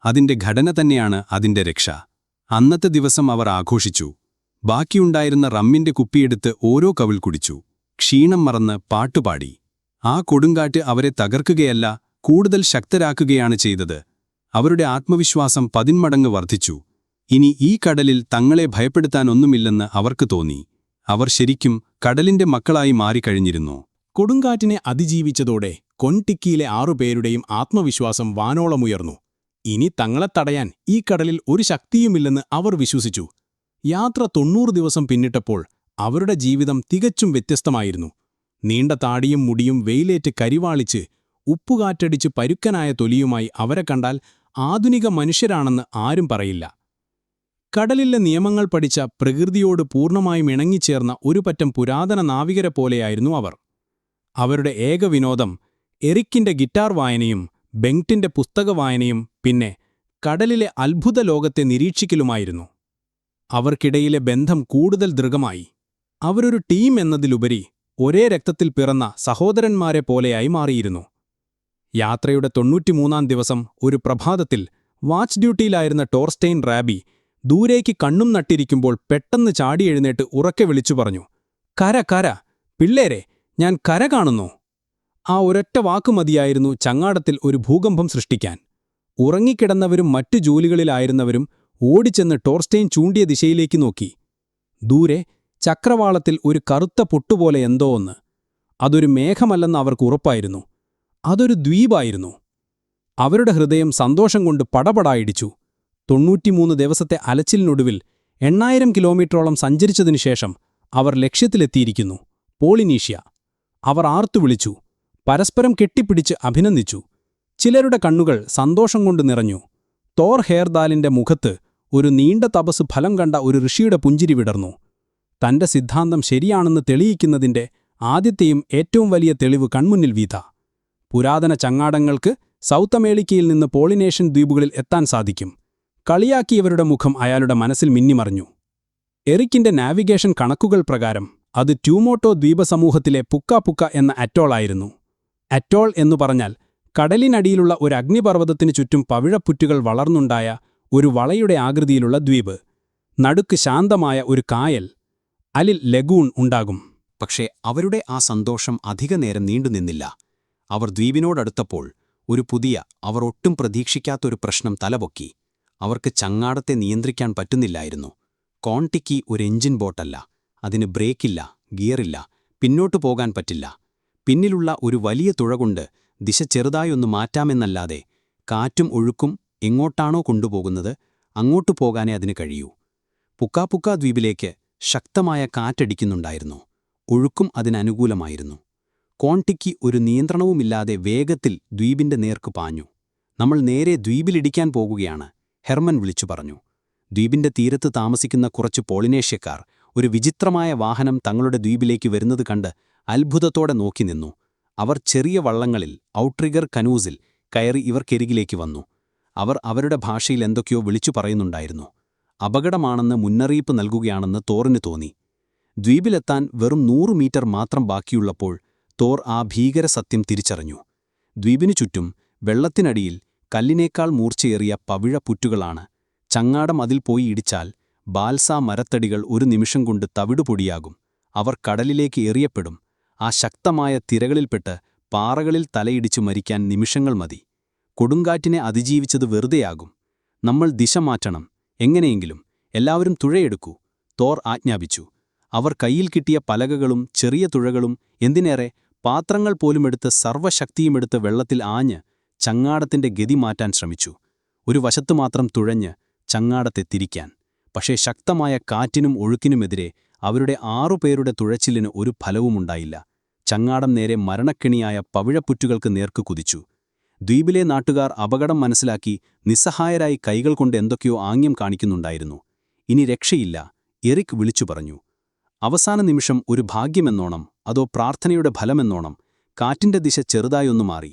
അതിന്റെ ഘടന തന്നെയാണ് അതിന്റെ രക്ഷ. അന്നത്തെ ദിവസം അവർ ആഘോഷിച്ചു. ബാക്കിയുണ്ടായിരുന്ന റമ്മിന്റെ കുപ്പിയെടുത്ത് ഓരോ കവിൾ കുടിച്ചു. ക്ഷീണം മറന്ന് പാട്ടുപാടി. ആ കൊടുങ്കാറ്റ് അവരെ തകർക്കുകയല്ല, കൂടുതൽ ശക്തരാക്കുകയാണ് ചെയ്തത്. അവരുടെ ആത്മവിശ്വാസം 10 മടങ്ങ് വർദ്ധിച്ചു. ഇനി ഈ കടലിൽ തങ്ങളെ ഭയപ്പെടുത്താനൊന്നുമില്ലെന്ന് അവർക്ക് തോന്നി. അവർ ശരിക്കും കടലിന്റെ മക്കളായി മാറിക്കഴിഞ്ഞിരുന്നു. കൊടുങ്കാറ്റിനെ അതിജീവിച്ചതോടെ കൊൻടിക്കിയിലെ 6 പേരുടെയും ആത്മവിശ്വാസം വാനോളമുയർന്നു. ഇനി തങ്ങളെ തടയാൻ ഈ കടലിൽ ഒരു ശക്തിയുമില്ലെന്ന് അവർ വിശ്വസിച്ചു. യാത്ര 90 ദിവസം പിന്നിട്ടപ്പോൾ അവരുടെ ജീവിതം തികച്ചും വ്യത്യസ്തമായിരുന്നു. നീണ്ട താടിയും മുടിയും വെയിലേറ്റ് കരിവാളിച്ച്, ഉപ്പുകാറ്റടിച്ച് പരുക്കനായ തൊലിയുമായി അവരെ കണ്ടാൽ ആധുനിക മനുഷ്യരാണെന്ന് ആരും പറയില്ല. കടലിലെ നിയമങ്ങൾ പഠിച്ച, പ്രകൃതിയോട് പൂർണ്ണമായും ഇണങ്ങിച്ചേർന്ന ഒരു പറ്റം പുരാതന നാവികരെ പോലെയായിരുന്നു അവർ. അവരുടെ ഏക വിനോദം എറിക്കിന്റെ ഗിറ്റാർ വായനയും ബെങ്റ്റിന്റെ പുസ്തക വായനയും പിന്നെ കടലിലെ അത്ഭുത ലോകത്തെ നിരീക്ഷിക്കലുമായിരുന്നു. അവർക്കിടയിലെ ബന്ധം കൂടുതൽ ദൃഢമായി. അവരൊരു ടീം എന്നതിലുപരി ഒരേ രക്തത്തിൽ പിറന്ന സഹോദരന്മാരെ പോലെയായി മാറിയിരുന്നു. യാത്രയുടെ 93-ാം ദിവസം ഒരു പ്രഭാതത്തിൽ വാച്ച് ഡ്യൂട്ടിയിലായിരുന്ന ടോർസ്റ്റെയിൻ റാബി ദൂരേക്ക് കണ്ണും നട്ടിരിക്കുമ്പോൾ പെട്ടെന്ന് ചാടിയെഴുന്നേറ്റ് ഉറക്കെ വിളിച്ചു പറഞ്ഞു, "കര, കര! പിള്ളേരെ, ഞാൻ കര കാണുന്നു!" ആ ഒരൊറ്റ വാക്കു മതിയായിരുന്നു ചങ്ങാടത്തിൽ ഒരു ഭൂകമ്പം സൃഷ്ടിക്കാൻ. ഉറങ്ങിക്കിടന്നവരും മറ്റു ജോലികളിലായിരുന്നവരും ഓടിച്ചെന്ന് ടോർസ്റ്റെയിൻ ചൂണ്ടിയ ദിശയിലേക്ക് നോക്കി. ദൂരെ ചക്രവാളത്തിൽ ഒരു കറുത്ത പൊട്ടുപോലെ എന്തോ ഒന്ന്. അതൊരു മേഘമല്ലെന്ന് അവർക്ക് ഉറപ്പായിരുന്നു. അതൊരു ദ്വീപായിരുന്നു. അവരുടെ ഹൃദയം സന്തോഷം കൊണ്ട് പടപടായിടിച്ചു. 93 ദിവസത്തെ അലച്ചിലിനൊടുവിൽ 8000 കിലോമീറ്ററോളം സഞ്ചരിച്ചതിനുശേഷം അവർ ലക്ഷ്യത്തിലെത്തിയിരിക്കുന്നു, പോളിനീഷ്യ. അവർ ആർത്തുവിളിച്ചു, പരസ്പരം കെട്ടിപ്പിടിച്ച് അഭിനന്ദിച്ചു. ചിലരുടെ കണ്ണുകൾ സന്തോഷം കൊണ്ട് നിറഞ്ഞു. തോർ ഹെയർദാലിന്റെ മുഖത്ത് ഒരു നീണ്ട തപസ് ഫലം കണ്ട ഒരു ഋഷിയുടെ പുഞ്ചിരി വിടർന്നു. തന്റെ സിദ്ധാന്തം ശരിയാണെന്ന് തെളിയിക്കുന്നതിന്റെ ആദ്യത്തെയും ഏറ്റവും വലിയ തെളിവ് കൺമുന്നിൽ വീത. പുരാതന ചങ്ങാടങ്ങൾക്ക് സൗത്ത് അമേരിക്കയിൽ നിന്ന് പോളിനേഷ്യൻ ദ്വീപുകളിൽ എത്താൻ സാധിക്കും. കളിയാക്കിയവരുടെ മുഖം അയാളുടെ മനസ്സിൽ മിന്നിമറിഞ്ഞു. എറിക്കിന്റെ നാവിഗേഷൻ കണക്കുകൾ പ്രകാരം അത് ട്യൂമോട്ടോ ദ്വീപസമൂഹത്തിലെ പുക്ക എന്ന അറ്റോളായിരുന്നു. അറ്റോൾ എന്നു പറഞ്ഞാൽ കടലിനടിയിലുള്ള ഒരു അഗ്നിപർവ്വതത്തിനു ചുറ്റും പവിഴപ്പുറ്റുകൾ വളർന്നുണ്ടായ ഒരു വളയുടെ ആകൃതിയിലുള്ള ദ്വീപ്. നടുക്ക് ശാന്തമായ ഒരു കായൽ, അലിൽ ലഗൂൺ ഉണ്ടാകും. പക്ഷേ അവരുടെ ആ സന്തോഷം അധികനേരം നീണ്ടുനിന്നില്ല. അവർ ദ്വീപിനോടടുത്തപ്പോൾ ഒരു പുതിയ, അവർ ഒട്ടും പ്രതീക്ഷിക്കാത്തൊരു പ്രശ്നം തലപൊക്കി. അവർക്ക് ചങ്ങാടത്തെ നിയന്ത്രിക്കാൻ പറ്റുന്നില്ലായിരുന്നു. കോൺടിക്കി ഒരു എഞ്ചിൻ ബോട്ടല്ല. അതിന് ബ്രേക്കില്ല, ഗിയറില്ല, പിന്നോട്ടു പോകാൻ പറ്റില്ല. പിന്നിലുള്ള ഒരു വലിയ തുഴകൊണ്ട് ദിശ ചെറുതായൊന്നു മാറ്റാമെന്നല്ലാതെ കാറ്റും ഒഴുക്കും എങ്ങോട്ടാണോ കൊണ്ടുപോകുന്നത് അങ്ങോട്ടു പോകാനേ അതിന് കഴിയൂ. പുക്ക ദ്വീപിലേക്ക് ശക്തമായ കാറ്റടിക്കുന്നുണ്ടായിരുന്നു. ഒഴുക്കും അതിനനുകൂലമായിരുന്നു. കോൺടിക്കി ഒരു നിയന്ത്രണവുമില്ലാതെ വേഗത്തിൽ ദ്വീപിന്റെ നേർക്കു പാഞ്ഞു. നമ്മൾ നേരെ ദ്വീപിലിടിക്കാൻ പോകുകയാണ്, ഹെർമൻ വിളിച്ചു പറഞ്ഞു. ദ്വീപിന്റെ തീരത്ത് താമസിക്കുന്ന കുറച്ച് പോളിനേഷ്യക്കാർ ഒരു വിചിത്രമായ വാഹനം തങ്ങളുടെ ദ്വീപിലേക്ക് വരുന്നത് കണ്ട് അത്ഭുതത്തോടെ നോക്കി നിന്നു. അവർ ചെറിയ വള്ളങ്ങളിൽ, ഔട്ട്രിഗർ കനൂസിൽ കയറി ഇവർക്കരികിലേക്ക് വന്നു. അവർ അവരുടെ ഭാഷയിൽ എന്തൊക്കെയോ വിളിച്ചു പറയുന്നുണ്ടായിരുന്നു. അപകടമാണെന്ന് മുന്നറിയിപ്പ് നൽകുകയാണെന്ന് തോറിന് തോന്നി. ദ്വീപിലെത്താൻ വെറും 100 മീറ്റർ മാത്രം ബാക്കിയുള്ളപ്പോൾ തോർ ആ ഭീകരസത്യം തിരിച്ചറിഞ്ഞു. ദ്വീപിനു ചുറ്റും വെള്ളത്തിനടിയിൽ കല്ലിനേക്കാൾ മൂർച്ചയേറിയ പവിഴപ്പുറ്റുകളാണ്. ചങ്ങാടം അതിൽ പോയി ഇടിച്ചാൽ ബാൽസാ മരത്തടികൾ ഒരു നിമിഷം കൊണ്ട് തവിടുപൊടിയാകും. അവർ കടലിലേക്ക് എറിയപ്പെടും. ആ ശക്തമായ തിരകളിൽപ്പെട്ട് പാറകളിൽ തലയിടിച്ചു മരിക്കാൻ നിമിഷങ്ങൾ മതി. കൊടുങ്കാറ്റിനെ അതിജീവിച്ചത് വെറുതെയാകും. നമ്മൾ ദിശ മാറ്റണം, എങ്ങനെയെങ്കിലും. എല്ലാവരും തുഴയെടുക്കൂ, തോർ ആജ്ഞാപിച്ചു. അവർ കയ്യിൽ കിട്ടിയ പലകകളും ചെറിയ തുഴകളും എന്തിനേറെ പാത്രങ്ങൾ പോലുമെടുത്ത് സർവ്വശക്തിയുമെടുത്ത് വെള്ളത്തിൽ ആഞ്ഞ് ചങ്ങാടത്തിന്റെ ഗതി മാറ്റാൻ ശ്രമിച്ചു. ഒരു വശത്തു മാത്രം തുഴഞ്ഞ് ചങ്ങാടത്തെ തിരിക്കാൻ. പക്ഷേ ശക്തമായ കാറ്റിനും ഒഴുക്കിനുമെതിരെ അവരുടെ 6 പേരുടെ തുഴച്ചിലിന് ഒരു ഫലവുമുണ്ടായില്ല. ചങ്ങാടം നേരെ മരണക്കെണിയായ പവിഴപ്പുറ്റുകൾക്ക് നേർക്ക് കുതിച്ചു. ദ്വീപിലെ നാട്ടുകാർ അപകടം മനസ്സിലാക്കി നിസ്സഹായരായി കൈകൾ കൊണ്ട് എന്തൊക്കെയോ ആംഗ്യം കാണിക്കുന്നുണ്ടായിരുന്നു. ഇനി രക്ഷയില്ല, എറിക് വിളിച്ചു പറഞ്ഞു. അവസാന നിമിഷം ഒരു ഭാഗ്യമെന്നോണം, അതോ പ്രാർത്ഥനയുടെ ഫലമെന്നോണം കാറ്റിന്റെ ദിശ ചെറുതായൊന്നു മാറി.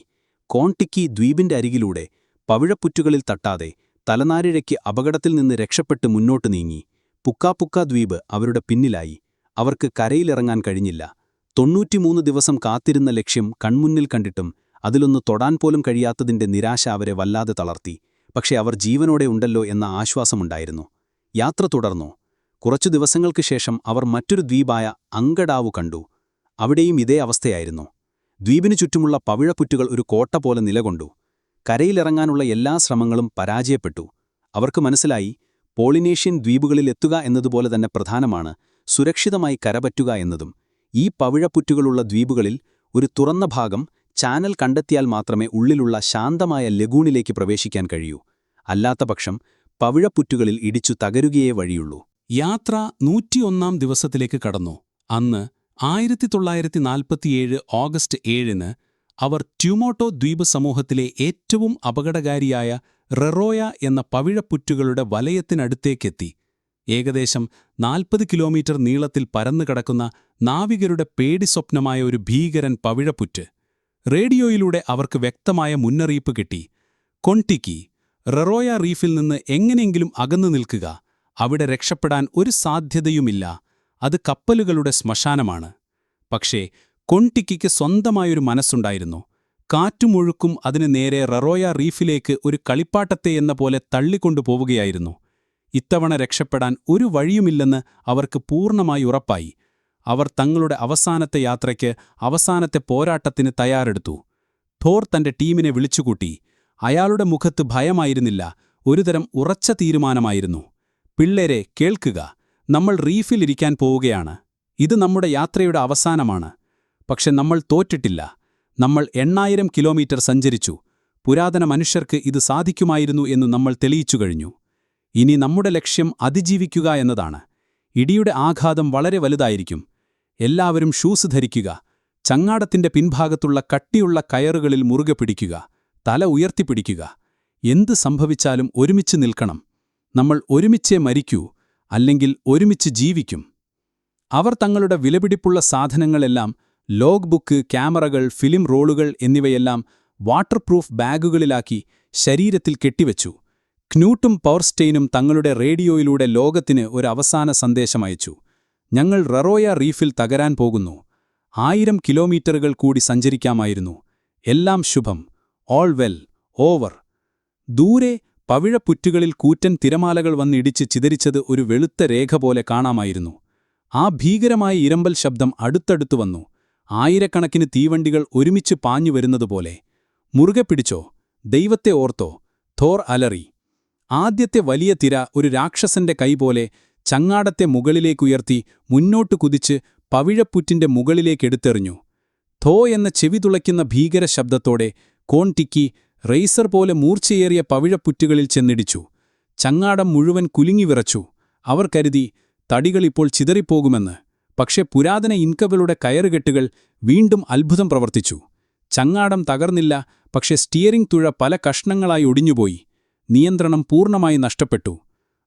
കോൺടിക്കി ദ്വീപിന്റെ അരികിലൂടെ പവിഴപ്പുറ്റുകളിൽ തട്ടാതെ തലനാരിഴയ്ക്ക് അപകടത്തിൽ നിന്ന് രക്ഷപ്പെട്ട് മുന്നോട്ട് നീങ്ങി. പുക്ക ദ്വീപ് അവരുടെ പിന്നിലായി. അവർക്ക് കരയിലിറങ്ങാൻ കഴിഞ്ഞില്ല. 93 ദിവസം കാത്തിരുന്ന ലക്ഷ്യം കൺമുന്നിൽ കണ്ടിട്ടും അതിലൊന്ന് തൊടാൻ പോലും കഴിയാത്തതിന്റെ നിരാശ അവരെ വല്ലാതെ തളർത്തി. പക്ഷേ അവർ ജീവനോടെ ഉണ്ടല്ലോ എന്ന ആശ്വാസമുണ്ടായിരുന്നു. യാത്ര തുടർന്നു. കുറച്ചു ദിവസങ്ങൾക്ക് ശേഷം അവർ മറ്റൊരു ദ്വീപായ അങ്കഡാവു കണ്ടു. അവിടെയും ഇതേ അവസ്ഥയായിരുന്നു. ദ്വീപിനു ചുറ്റുമുള്ള പവിഴപ്പുറ്റുകൾ ഒരു കോട്ട പോലെ നിലകൊണ്ടു. കരയിലിറങ്ങാനുള്ള എല്ലാ ശ്രമങ്ങളും പരാജയപ്പെട്ടു. അവർക്ക് മനസ്സിലായി, പോളിനേഷ്യൻ ദ്വീപുകളിലെത്തുക എന്നതുപോലെ തന്നെ പ്രധാനമാണ് സുരക്ഷിതമായി കരപറ്റുക എന്നതും. ഈ പവിഴപ്പുറ്റുകളുള്ള ദ്വീപുകളിൽ ഒരു തുറന്ന ഭാഗം, ചാനൽ കണ്ടെത്തിയാൽ മാത്രമേ ഉള്ളിലുള്ള ശാന്തമായ ലഗൂണിലേക്ക് പ്രവേശിക്കാൻ കഴിയൂ. അല്ലാത്തപക്ഷം പവിഴപ്പുറ്റുകളിൽ ഇടിച്ചു തകരുകയേ വഴിയുള്ളൂ. യാത്ര 101-ാം ദിവസത്തിലേക്ക് കടന്നു. അന്ന് 1947 ഓഗസ്റ്റ് 7-ന് അവർ ട്യൂമോട്ടോ ദ്വീപ് സമൂഹത്തിലെ ഏറ്റവും അപകടകാരിയായ റെറോയ എന്ന പവിഴപ്പുറ്റുകളുടെ വലയത്തിനടുത്തേക്കെത്തി. ഏകദേശം 40 കിലോമീറ്റർ നീളത്തിൽ പരന്നുകിടക്കുന്ന നാവികരുടെ പേടിസ്വപ്നമായ ഒരു ഭീകരൻ പവിഴപ്പുറ്റ്. റേഡിയോയിലൂടെ അവർക്ക് വ്യക്തമായ മുന്നറിയിപ്പ് കിട്ടി. കൊൺടിക്കി, റെറോയ റീഫിൽ നിന്ന് എങ്ങനെയെങ്കിലും അകന്നു നിൽക്കുക. അവിടെ രക്ഷപ്പെടാൻ ഒരു സാധ്യതയുമില്ല. അത് കപ്പലുകളുടെ ശ്മശാനമാണ്. പക്ഷേ കൊൺടിക്കിക്ക് സ്വന്തമായൊരു മനസ്സുണ്ടായിരുന്നു. കാറ്റുമൊഴുക്കും അതിന് നേരെ റെറോയ റീഫിലേക്ക് ഒരു കളിപ്പാട്ടത്തെ എന്ന പോലെ തള്ളിക്കൊണ്ടുപോവുകയായിരുന്നു. ഇത്തവണ രക്ഷപ്പെടാൻ ഒരു വഴിയുമില്ലെന്ന് അവർക്ക് പൂർണ്ണമായി ഉറപ്പായി. അവർ തങ്ങളുടെ അവസാനത്തെ യാത്രയ്ക്ക്, അവസാനത്തെ പോരാട്ടത്തിന് തയ്യാറെടുത്തു. തോർ തന്റെ ടീമിനെ വിളിച്ചുകൂട്ടി. അയാളുടെ മുഖത്ത് ഭയമായിരുന്നില്ല, ഒരുതരം ഉറച്ച തീരുമാനമായിരുന്നു. പിള്ളേരെ, കേൾക്കുക. നമ്മൾ റീഫിലിരിക്കാൻ പോവുകയാണ്. ഇത് നമ്മുടെ യാത്രയുടെ അവസാനമാണ്. പക്ഷെ നമ്മൾ തോറ്റിട്ടില്ല. നമ്മൾ 8000 കിലോമീറ്റർ സഞ്ചരിച്ചു. പുരാതന മനുഷ്യർക്ക് ഇത് സാധിക്കുമായിരുന്നു എന്ന് നമ്മൾ തെളിയിച്ചു കഴിഞ്ഞു. ഇനി നമ്മുടെ ലക്ഷ്യം അതിജീവിക്കുക എന്നതാണ്. ഇടിയുടെ ആഘാതം വളരെ വലുതായിരിക്കും. എല്ലാവരും ഷൂസ് ധരിക്കുക. ചങ്ങാടത്തിന്റെ പിൻഭാഗത്തുള്ള കട്ടിയുള്ള കയറുകളിൽ മുറുകെ പിടിക്കുക. തല ഉയർത്തിപ്പിടിക്കുക. എന്ത് സംഭവിച്ചാലും ഒരുമിച്ച് നിൽക്കണം. നമ്മൾ ഒരുമിച്ചേ മരിക്കൂ, അല്ലെങ്കിൽ ഒരുമിച്ച് ജീവിക്കും. അവർ തങ്ങളുടെ വിലപിടിപ്പുള്ള സാധനങ്ങളെല്ലാം, ലോഗ് ബുക്ക്, ക്യാമറകൾ, ഫിലിം റോളുകൾ എന്നിവയെല്ലാം വാട്ടർ പ്രൂഫ് ബാഗുകളിലാക്കി ശരീരത്തിൽ കെട്ടിവെച്ചു. ക്നൂട്ടും പവർസ്റ്റെയിനും തങ്ങളുടെ റേഡിയോയിലൂടെ ലോകത്തിന് ഒരു അവസാന സന്ദേശമയച്ചു. ഞങ്ങൾ ററോയ റീഫിൽ തകരാൻ പോകുന്നു. 1000 കിലോമീറ്ററുകൾ കൂടി സഞ്ചരിക്കാമായിരുന്നു. എല്ലാം ശുഭം. All well. ഓവർ. ദൂരെ പവിഴപ്പുറ്റുകളിൽ കൂറ്റൻ തിരമാലകൾ വന്നിടിച്ച് ചിതറിച്ചത് ഒരു വെളുത്ത രേഖ പോലെ കാണാമായിരുന്നു. ആ ഭീകരമായ ഇരമ്പൽ ശബ്ദം അടുത്തടുത്തു വന്നു. ആയിരക്കണക്കിന് തീവണ്ടികൾ ഒരുമിച്ച് പാഞ്ഞു വരുന്നതുപോലെ. മുറുകെ പിടിച്ചോ, ദൈവത്തെ ഓർത്തോ, തോർ അലറി. ആദ്യത്തെ വലിയ തിര ഒരു രാക്ഷസന്റെ കൈപോലെ ചങ്ങാടത്തെ മുകളിലേക്കുയർത്തി മുന്നോട്ടു കുതിച്ച് പവിഴപ്പുറ്റിന്റെ മുകളിലേക്കെടുത്തെറിഞ്ഞു. ഥോ എന്ന ചെവി തുളയ്ക്കുന്ന ഭീകര ശബ്ദത്തോടെ കോൺടിക്കി റെയ്സർ പോലെ മൂർച്ചയേറിയ പവിഴപ്പുറ്റുകളിൽ ചെന്നിടിച്ചു. ചങ്ങാടം മുഴുവൻ കുലുങ്ങിവിറച്ചു. അവർ കരുതി തടികളിപ്പോൾ ചിതറിപ്പോകുമെന്ന്. പക്ഷെ പുരാതന ഇൻകകളുടെ കയറുകെട്ടുകൾ വീണ്ടും അത്ഭുതം പ്രവർത്തിച്ചു. ചങ്ങാടം തകർന്നില്ല, പക്ഷെ സ്റ്റിയറിംഗ് തുഴ പല കഷ്ണങ്ങളായി ഒടിഞ്ഞുപോയി. നിയന്ത്രണം പൂർണ്ണമായി നഷ്ടപ്പെട്ടു.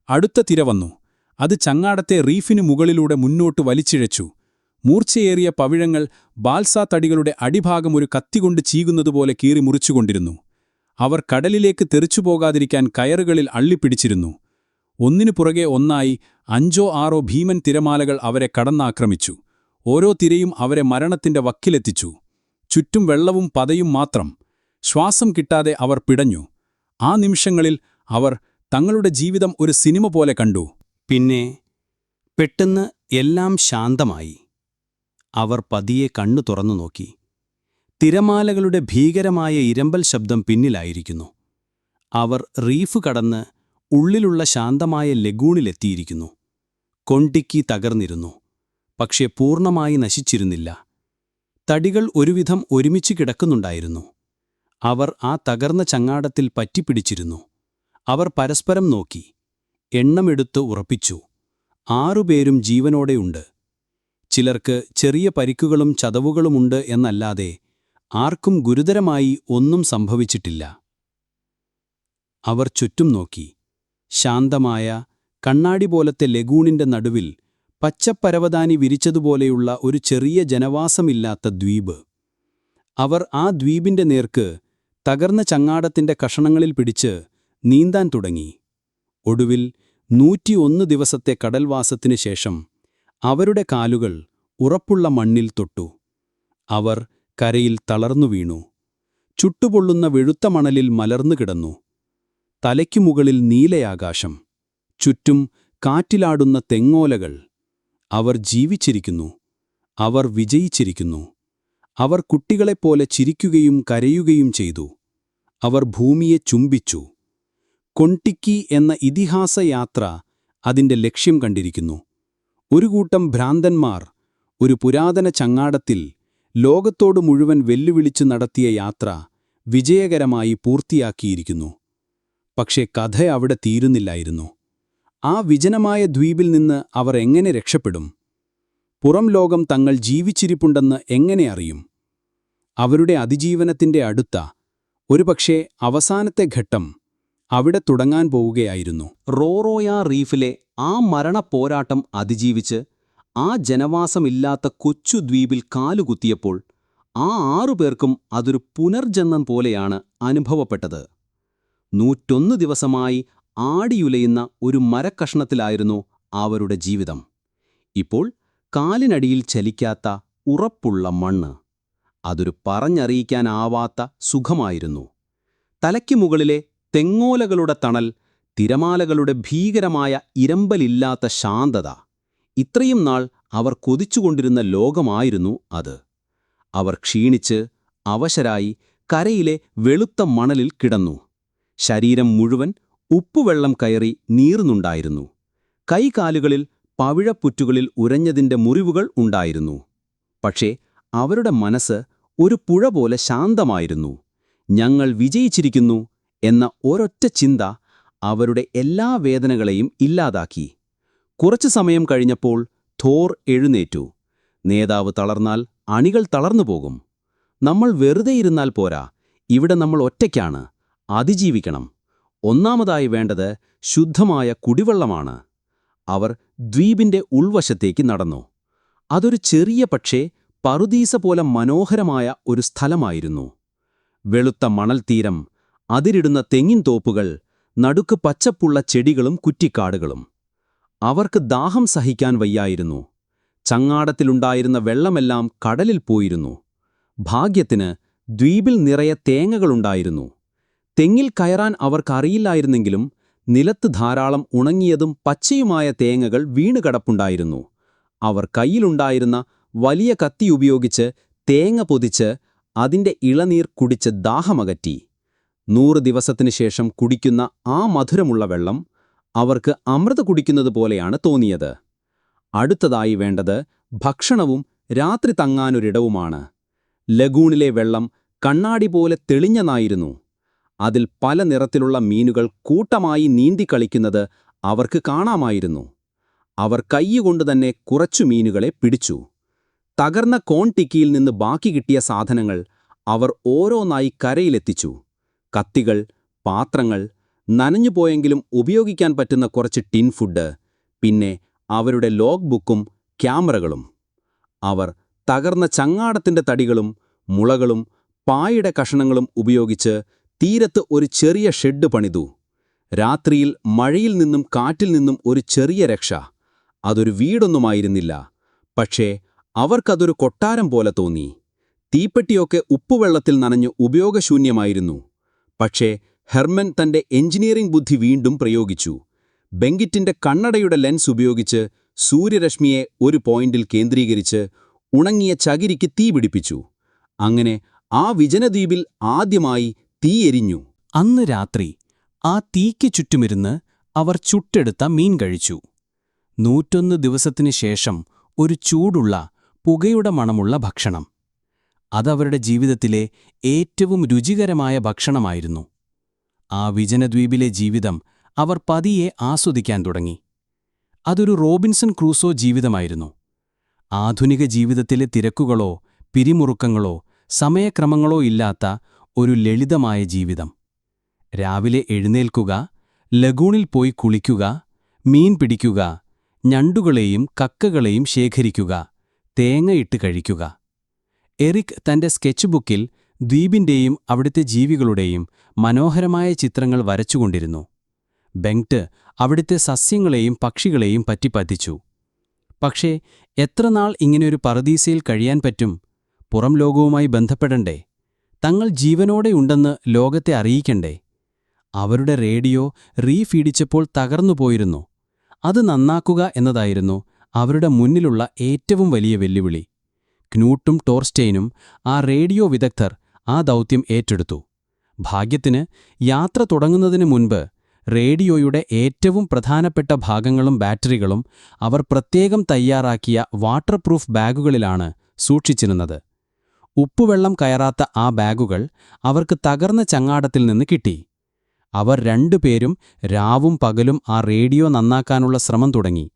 അടുത്ത തിര വന്നു. അത് ചങ്ങാടത്തെ റീഫിനു മുകളിലൂടെ മുന്നോട്ട് വലിച്ചിഴച്ചു. മൂർച്ചയേറിയ പവിഴങ്ങൾ ബാൽസാ തടികളുടെ അടിഭാഗം ഒരു കത്തികൊണ്ട് ചീകുന്നതുപോലെ കീറി മുറിച്ചുകൊണ്ടിരുന്നു. അവർ കടലിലേക്ക് തെറിച്ചുപോകാതിരിക്കാൻ കയറുകളിൽ അള്ളിപ്പിടിച്ചിരുന്നു. ഒന്നിനു പുറകെ ഒന്നായി 5-6 ഭീമൻ തിരമാലകൾ അവരെ കടന്നാക്രമിച്ചു. ഓരോ തിരയും അവരെ മരണത്തിന്റെ വക്കിലെത്തിച്ചു. ചുറ്റും വെള്ളവും പതയും മാത്രം. ശ്വാസം കിട്ടാതെ അവർ പിടഞ്ഞു. ആ നിമിഷങ്ങളിൽ അവർ തങ്ങളുടെ ജീവിതം ഒരു സിനിമ പോലെ കണ്ടു. പിന്നെ പെട്ടെന്ന് എല്ലാം ശാന്തമായി. അവർ പതിയെ കണ്ണു തുറന്നു നോക്കി. തിരമാലകളുടെ ഭീകരമായ ഇരമ്പൽ ശബ്ദം പിന്നിലായിരിക്കുന്നു. അവർ റീഫ് കടന്ന് ഉള്ളിലുള്ള ശാന്തമായ ലഗൂണിലെത്തിയിരിക്കുന്നു. കൊണ്ടിക്കി തകർന്നിരുന്നു, പക്ഷെ പൂർണ്ണമായി നശിച്ചിരുന്നില്ല. തടികൾ ഒരുവിധം ഒരുമിച്ച് കിടക്കുന്നുണ്ടായിരുന്നു. അവർ ആ തകർന്ന ചങ്ങാടത്തിൽ പറ്റിപ്പിടിച്ചിരുന്നു. അവർ പരസ്പരം നോക്കി. എണ്ണമെടുത്ത് ഉറപ്പിച്ചു. 6 പേരും ജീവനോടെയുണ്ട്. ചിലർക്ക് ചെറിയ പരിക്കുകളും ചതവുകളുമുണ്ട് എന്നല്ലാതെ ആർക്കും ഗുരുതരമായി ഒന്നും സംഭവിച്ചിട്ടില്ല. അവർ ചുറ്റും നോക്കി. ശാന്തമായ കണ്ണാടി പോലത്തെ ലഗൂണിന്റെ നടുവിൽ പച്ചപ്പരവതാനി വിരിച്ചതുപോലെയുള്ള ഒരു ചെറിയ ജനവാസമില്ലാത്ത ദ്വീപ്. അവർ ആ ദ്വീപിന്റെ നേർക്ക് തകർന്ന ചങ്ങാടത്തിന്റെ കഷണങ്ങളിൽ പിടിച്ച് നീന്താൻ തുടങ്ങി. ഒടുവിൽ 101 ദിവസത്തെ കടൽവാസത്തിനു ശേഷം അവരുടെ കാലുകൾ ഉറപ്പുള്ള മണ്ണിൽ തൊട്ടു. അവർ കരയിൽ തളർന്നു വീണു. ചുട്ടുപൊള്ളുന്ന വെളുത്ത മണലിൽ മലർന്നു കിടന്നു. തലയ്ക്കു മുകളിൽ നീലയാകാശം, ചുറ്റും കാറ്റിലാടുന്ന തെങ്ങോലകൾ. അവർ ജീവിച്ചിരിക്കുന്നു. അവർ വിജയിച്ചിരിക്കുന്നു. അവർ കുട്ടികളെപ്പോലെ ചിരിക്കുകയും കരയുകയും ചെയ്തു. അവർ ഭൂമിയെ ചുംബിച്ചു. കൊണ്ടിക്കി എന്ന ഇതിഹാസയാത്ര അതിന്റെ ലക്ഷ്യം കണ്ടിരിക്കുന്നു. ഒരു കൂട്ടം ഭ്രാന്തന്മാർ ഒരു പുരാതന ചങ്ങാടത്തിൽ ലോകത്തോട് മുഴുവൻ വെല്ലുവിളിച്ചു നടത്തിയ യാത്ര വിജയകരമായി പൂർത്തിയാക്കിയിരിക്കുന്നു. പക്ഷേ കഥ അവിടെ തീരുന്നില്ലായിരുന്നു. ആ വിജനമായ ദ്വീപിൽ നിന്ന് അവർ എങ്ങനെ രക്ഷപ്പെടും? പുറം ലോകം തങ്ങൾ ജീവിച്ചിരിപ്പുണ്ടെന്ന് എങ്ങനെ അറിയും? അവരുടെ അതിജീവനത്തിന്റെ അടുത്ത, ഒരുപക്ഷേ അവസാനത്തെ ഘട്ടം അവിടെ തുടങ്ങാൻ പോവുകയായിരുന്നു. റോറോയ റീഫിലെ ആ മരണപ്പോരാട്ടം അതിജീവിച്ച് ആ ജനവാസമില്ലാത്ത കൊച്ചു ദ്വീപിൽ കാലുകുത്തിയപ്പോൾ ആ 6 പേർക്കും അതൊരു പുനർജന്മം പോലെയാണ് അനുഭവപ്പെട്ടത്. 101 ദിവസമായി ആടിയുലയുന്ന ഒരു മരക്കഷ്ണത്തിലായിരുന്നു അവരുടെ ജീവിതം. ഇപ്പോൾ കാലിനടിയിൽ ചലിക്കാത്ത ഉറപ്പുള്ള മണ്ണ്. അതൊരു പറഞ്ഞറിയിക്കാനാവാത്ത സുഖമായിരുന്നു. തലയ്ക്കു മുകളിലെ തെങ്ങോലകളുടെ തണൽ, തിരമാലകളുടെ ഭീകരമായ ഇരമ്പലില്ലാത്ത ശാന്തത. ഇത്രയും നാൾ അവർ കൊതിച്ചുകൊണ്ടിരുന്ന ലോകമായിരുന്നു അത്. അവർ ക്ഷീണിച്ച് അവശരായി കരയിലെ വെളുത്ത മണലിൽ കിടന്നു. ശരീരം മുഴുവൻ ഉപ്പുവെള്ളം കയറി നീറുന്നുണ്ടായിരുന്നു. കൈകാലുകളിൽ പവിഴപ്പുറ്റുകളിൽ ഉരഞ്ഞതിന്റെ മുറിവുകൾ ഉണ്ടായിരുന്നു. പക്ഷേ അവരുടെ മനസ്സ് ഒരു പുഴ പോലെ ശാന്തമായിരുന്നു. ഞങ്ങൾ വിജയിച്ചിരിക്കുന്നു എന്ന ഒരൊറ്റ ചിന്ത അവരുടെ എല്ലാ വേദനകളെയും ഇല്ലാതാക്കി. കുറച്ചു സമയം കഴിഞ്ഞപ്പോൾ തോർ എഴുന്നേറ്റു. നേതാവ് തളർന്നാൽ അണികൾ തളർന്നുപോകും. നമ്മൾ വെറുതെ ഇരുന്നാൽ പോരാ, ഇവിടെ നമ്മൾ ഒറ്റയ്ക്കാണ്. അതിജീവിക്കണം. ഒന്നാമതായി വേണ്ടത് ശുദ്ധമായ കുടിവെള്ളമാണ്. അവർ ദ്വീപിന്റെ ഉൾവശത്തേക്ക് നടന്നു. അതൊരു ചെറിയ പക്ഷേ പറുദീസ പോലെ മനോഹരമായ ഒരു സ്ഥലമായിരുന്നു. വെളുത്ത മണൽത്തീരം, അതിരിടുന്ന തെങ്ങിൻ തോപ്പുകൾ, നടുക്ക് പച്ചപ്പുള്ള ചെടികളും കുറ്റിക്കാടുകളും. അവർക്ക് ദാഹം സഹിക്കാൻ വയ്യായിരുന്നു. ചങ്ങാടത്തിലുണ്ടായിരുന്ന വെള്ളമെല്ലാം കടലിൽ പോയിരുന്നു. ഭാഗ്യത്തിന് ദ്വീപിൽ നിറയെ തേങ്ങകളുണ്ടായിരുന്നു. തെങ്ങിൽ കയറാൻ അവർക്കറിയില്ലായിരുന്നെങ്കിലും നിലത്ത് ധാരാളം ഉണങ്ങിയതും പച്ചയുമായ തേങ്ങകൾ വീണുകിടപ്പുണ്ടായിരുന്നു. അവർ കയ്യിലുണ്ടായിരുന്ന വലിയ കത്തി ഉപയോഗിച്ച് തേങ്ങ പൊതിച്ച് അതിന്റെ ഇളനീർ കുടിച്ച് ദാഹമകറ്റി. 100 ദിവസത്തിനു ശേഷം കുടിക്കുന്ന ആ മധുരമുള്ള വെള്ളം അവർക്ക് അമൃത കുടിക്കുന്നത് പോലെയാണ് തോന്നിയത്. അടുത്തതായി വേണ്ടത് ഭക്ഷണവും രാത്രി തങ്ങാനൊരിടവുമാണ്. ലഗൂണിലെ വെള്ളം കണ്ണാടി പോലെ തെളിഞ്ഞതായിരുന്നു. അതിൽ പല നിറത്തിലുള്ള മീനുകൾ കൂട്ടമായി നീന്തിക്കളിക്കുന്നത് അവർക്ക് കാണാമായിരുന്നു. അവർ കൈകൊണ്ടുതന്നെ കുറച്ചു മീനുകളെ പിടിച്ചു. തകർന്ന കോൺ ടിക്കിയിൽ നിന്ന് ബാക്കി കിട്ടിയ സാധനങ്ങൾ അവർ ഓരോന്നായി കരയിലെത്തിച്ചു. കത്തികൾ, പാത്രങ്ങൾ, നനഞ്ഞുപോയെങ്കിലും ഉപയോഗിക്കാൻ പറ്റുന്ന കുറച്ച് ടിൻ ഫുഡ്, പിന്നെ അവരുടെ ലോഗ് ബുക്കും ക്യാമറകളും. അവർ തകർന്ന ചങ്ങാടത്തിന്റെ തടികളും മുളകളും പായുടെ കഷണങ്ങളും ഉപയോഗിച്ച് തീരത്ത് ഒരു ചെറിയ ഷെഡ് പണിതു. രാത്രിയിൽ മഴയിൽ നിന്നും കാറ്റിൽ നിന്നും ഒരു ചെറിയ രക്ഷ. അതൊരു വീടൊന്നുമായിരുന്നില്ല, പക്ഷേ അവർക്കതൊരു കൊട്ടാരം പോലെ തോന്നി. തീപ്പെട്ടിയൊക്കെ ഉപ്പുവെള്ളത്തിൽ നനഞ്ഞു ഉപയോഗശൂന്യമായിരുന്നു. പക്ഷേ ഹെർമൻ തന്റെ എഞ്ചിനീയറിംഗ് ബുദ്ധി വീണ്ടും പ്രയോഗിച്ചു. ബെങ്കിറ്റിന്റെ കണ്ണടയുടെ ലെൻസ് ഉപയോഗിച്ച് സൂര്യരശ്മിയെ ഒരു പോയിന്റിൽ കേന്ദ്രീകരിച്ച് ഉണങ്ങിയ ചകിരിക്ക് തീ പിടിപ്പിച്ചു. അങ്ങനെ ആ വിജനദ്വീപിൽ ആദ്യമായി തീയെരിഞ്ഞു. അന്ന് രാത്രി ആ തീയ്ക്ക് ചുറ്റുമിരുന്ന് അവർ ചുട്ടെടുത്ത മീൻ കഴിച്ചു. 101 ദിവസത്തിനു ശേഷം ഒരു ചൂടുള്ള പുകയുടെ മണമുള്ള ഭക്ഷണം. അതവരുടെ ജീവിതത്തിലെ ഏറ്റവും രുചികരമായ ഭക്ഷണമായിരുന്നു. ആ വിജനദ്വീപിലെ ജീവിതം അവർ പതിയെ ആസ്വദിക്കാൻ തുടങ്ങി. അതൊരു റോബിൻസൺ ക്രൂസോ ജീവിതമായിരുന്നു. ആധുനിക ജീവിതത്തിലെ തിരക്കുകളോ പിരിമുറുക്കങ്ങളോ സമയക്രമങ്ങളോ ഇല്ലാത്ത ഒരു ലളിതമായ ജീവിതം. രാവിലെ എഴുന്നേൽക്കുക, ലഗൂണിൽ പോയി കുളിക്കുക, മീൻ പിടിക്കുക, ഞണ്ടുകളെയും കക്കകളെയും ശേഖരിക്കുക, തേങ്ങയിട്ട് കഴിക്കുക. എറിക് തന്റെ സ്കെച്ച് ബുക്കിൽ ദ്വീപിന്റെയും അവിടുത്തെ ജീവികളുടെയും മനോഹരമായ ചിത്രങ്ങൾ വരച്ചുകൊണ്ടിരുന്നു. ബെങ്റ്റ് അവിടുത്തെ സസ്യങ്ങളെയും പക്ഷികളെയും പറ്റി പഠിച്ചു. പക്ഷേ എത്രനാൾ ഇങ്ങനെയൊരു പറദീസയിൽ കഴിയാൻ പറ്റും? പുറം ലോകവുമായി ബന്ധപ്പെടണ്ടേ? തങ്ങൾ ജീവനോടെയുണ്ടെന്ന് ലോകത്തെ അറിയിക്കണ്ടേ? അവരുടെ റേഡിയോ റീഫീഡിച്ചപ്പോൾ തകർന്നുപോയിരുന്നു. അത് നന്നാക്കുക എന്നതായിരുന്നു അവരുടെ മുന്നിലുള്ള ഏറ്റവും വലിയ വെല്ലുവിളി. ക്നൂട്ടും ടോർസ്റ്റെയിനും ആ റേഡിയോ വിദഗ്ധർ ആ ദൗത്യം ഏറ്റെടുത്തു. ഭാഗ്യത്തിന് യാത്ര തുടങ്ങുന്നതിന് മുൻപ് റേഡിയോയുടെ ഏറ്റവും പ്രധാനപ്പെട്ട ഭാഗങ്ങളും ബാറ്ററികളും അവർ പ്രത്യേകം തയ്യാറാക്കിയ വാട്ടർ പ്രൂഫ് ബാഗുകളിലാണ് സൂക്ഷിച്ചിരുന്നത്. ഉപ്പുവെള്ളം കയറാത്ത ആ ബാഗുകൾ അവർക്ക് തകർന്ന ചങ്ങാടത്തിൽ നിന്ന് കിട്ടി. അവർ രണ്ടുപേരും രാവും പകലും ആ റേഡിയോ നന്നാക്കാനുള്ള ശ്രമം തുടങ്ങി.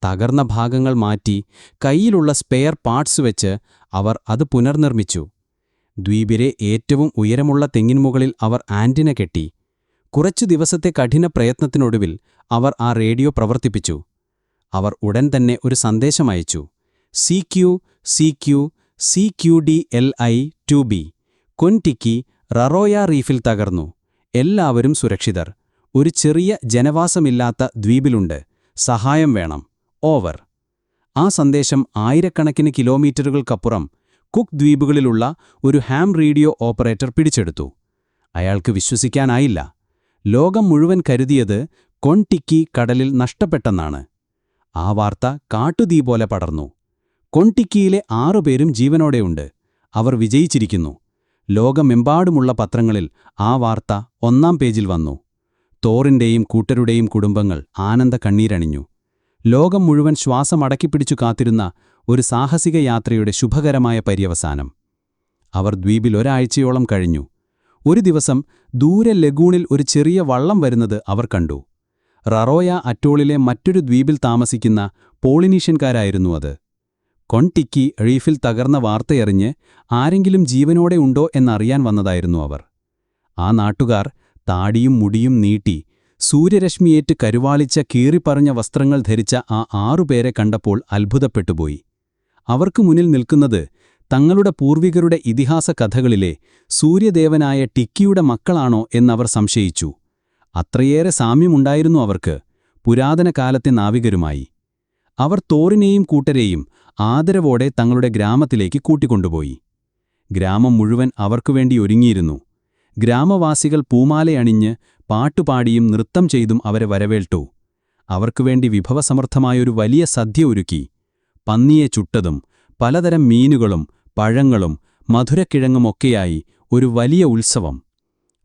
തകർന്ന ഭാഗങ്ങൾ മാറ്റി കയ്യിലുള്ള സ്പെയർ പാർട്സ് വെച്ച് അവർ അത് പുനർനിർമ്മിച്ചു. ദ്വീപിലെ ഏറ്റവും ഉയരമുള്ള തെങ്ങിൻമുകളിൽ അവർ ആന്റിന കെട്ടി. കുറച്ചു ദിവസത്തെ കഠിന പ്രയത്നത്തിനൊടുവിൽ അവർ ആ റേഡിയോ പ്രവർത്തിപ്പിച്ചു. അവർ ഉടൻ തന്നെ ഒരു സന്ദേശം അയച്ചു. CQCQCQDLI-2B കൊൻടിക്കി ററോയ റീഫിൽ തകർന്നു. എല്ലാവരും സുരക്ഷിതർ. ഒരു ചെറിയ ജനവാസമില്ലാത്ത ദ്വീപിലുണ്ട്. സഹായം വേണം. ഓവർ. ആ സന്ദേശം ആയിരക്കണക്കിന് കിലോമീറ്ററുകൾക്കപ്പുറം കുക്ക് ദ്വീപുകളിലുള്ള ഒരു ഹാം റേഡിയോ ഓപ്പറേറ്റർ പിടിച്ചെടുത്തു. അയാൾക്ക് വിശ്വസിക്കാനായില്ല. ലോകം മുഴുവൻ കരുതിയത് കൊൻടിക്കി കടലിൽ നഷ്ടപ്പെട്ടെന്നാണ്. ആ വാർത്ത കാട്ടുതീ പോലെ പടർന്നു. കൊൻടിക്കിയിലെ 6 പേരും ജീവനോടെയുണ്ട്. അവർ വിജയിച്ചിരിക്കുന്നു. ലോകമെമ്പാടുമുള്ള പത്രങ്ങളിൽ ആ വാർത്ത 1-ാം പേജിൽ വന്നു. തോറിന്റെയും കൂട്ടരുടെയും കുടുംബങ്ങൾ ആനന്ദ കണ്ണീരണിഞ്ഞു. ലോകം മുഴുവൻ ശ്വാസമടക്കിപ്പിടിച്ചു കാത്തിരുന്ന ഒരു സാഹസിക യാത്രയുടെ ശുഭകരമായ പര്യവസാനം. അവർ ദ്വീപിൽ ഒരാഴ്ചയോളം കഴിഞ്ഞു. ഒരു ദിവസം ദൂരെ ലഗൂണിൽ ഒരു ചെറിയ വള്ളം വരുന്നത് അവർ കണ്ടു. ററോയ അറ്റോളിലെ മറ്റൊരു ദ്വീപിൽ താമസിക്കുന്ന പോളിനീഷ്യൻകാരായിരുന്നു അത്. കൊൻടിക്കി റീഫിൽ തകർന്ന വാർത്തയറിഞ്ഞ് ആരെങ്കിലും ജീവനോടെ ഉണ്ടോ എന്നറിയാൻ വന്നതായിരുന്നു അവർ. ആ നാട്ടുകാർ താടിയും മുടിയും നീട്ടി സൂര്യരശ്മിയേറ്റ് കരുവാളിച്ച കീറിപ്പറഞ്ഞ വസ്ത്രങ്ങൾ ധരിച്ച ആ 6 പേരെ കണ്ടപ്പോൾ അത്ഭുതപ്പെട്ടുപോയി. അവർക്ക് മുന്നിൽ നിൽക്കുന്നത് തങ്ങളുടെ പൂർവികരുടെ ഇതിഹാസ കഥകളിലെ സൂര്യദേവനായ ടിക്കിയുടെ മക്കളാണോ എന്നവർ സംശയിച്ചു. അത്രയേറെ സാമ്യമുണ്ടായിരുന്നു അവർക്ക് പുരാതന കാലത്തെ നാവികരുമായി. അവർ തോറിനെയും കൂട്ടരെയും ആദരവോടെ തങ്ങളുടെ ഗ്രാമത്തിലേക്ക് കൂട്ടിക്കൊണ്ടുപോയി. ഗ്രാമം മുഴുവൻ അവർക്കുവേണ്ടി ഒരുങ്ങിയിരുന്നു. ഗ്രാമവാസികൾ പൂമാലയണിഞ്ഞ് പാട്ടുപാടിയും നൃത്തം ചെയ്തും അവരെ വരവേൽട്ടു. അവർക്കുവേണ്ടി വിഭവസമൃദ്ധമായൊരു വലിയ സദ്യ ഒരുക്കി. പന്നിയെ ചുട്ടതും പലതരം മീനുകളും പഴങ്ങളും മധുരക്കിഴങ്ങുമൊക്കെയായി ഒരു വലിയ ഉത്സവം.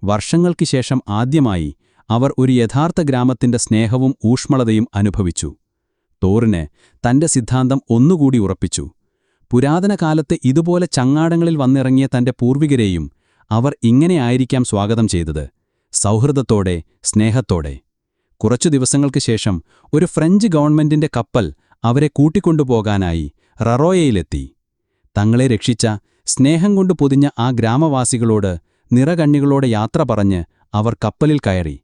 വർഷങ്ങൾക്ക് ശേഷം ആദ്യമായി അവർ ഒരു യഥാർത്ഥ ഗ്രാമത്തിന്റെ സ്നേഹവും ഊഷ്മളതയും അനുഭവിച്ചു. തോറിന് തന്റെ സിദ്ധാന്തം ഒന്നുകൂടി ഉറപ്പിച്ചു. പുരാതന കാലത്ത് ഇതുപോലെ ചങ്ങാടങ്ങളിൽ വന്നിറങ്ങിയ തന്റെ പൂർവികരെയും അവർ ഇങ്ങനെയായിരിക്കാം സ്വാഗതം ചെയ്തത്, സൗഹൃദത്തോടെ, സ്നേഹത്തോടെ. കുറച്ചു ദിവസങ്ങൾക്ക് ശേഷം ഒരു ഫ്രഞ്ച് ഗവൺമെന്റിന്റെ കപ്പൽ അവരെ കൂട്ടിക്കൊണ്ടുപോകാനായി ററോയയിലെത്തി. തങ്ങളെ രക്ഷിച്ച, സ്നേഹം കൊണ്ട് പൊതിഞ്ഞ ആ ഗ്രാമവാസികളോട് നിറകണ്ണികളോടെ യാത്ര പറഞ്ഞ് അവർ കപ്പലിൽ കയറി.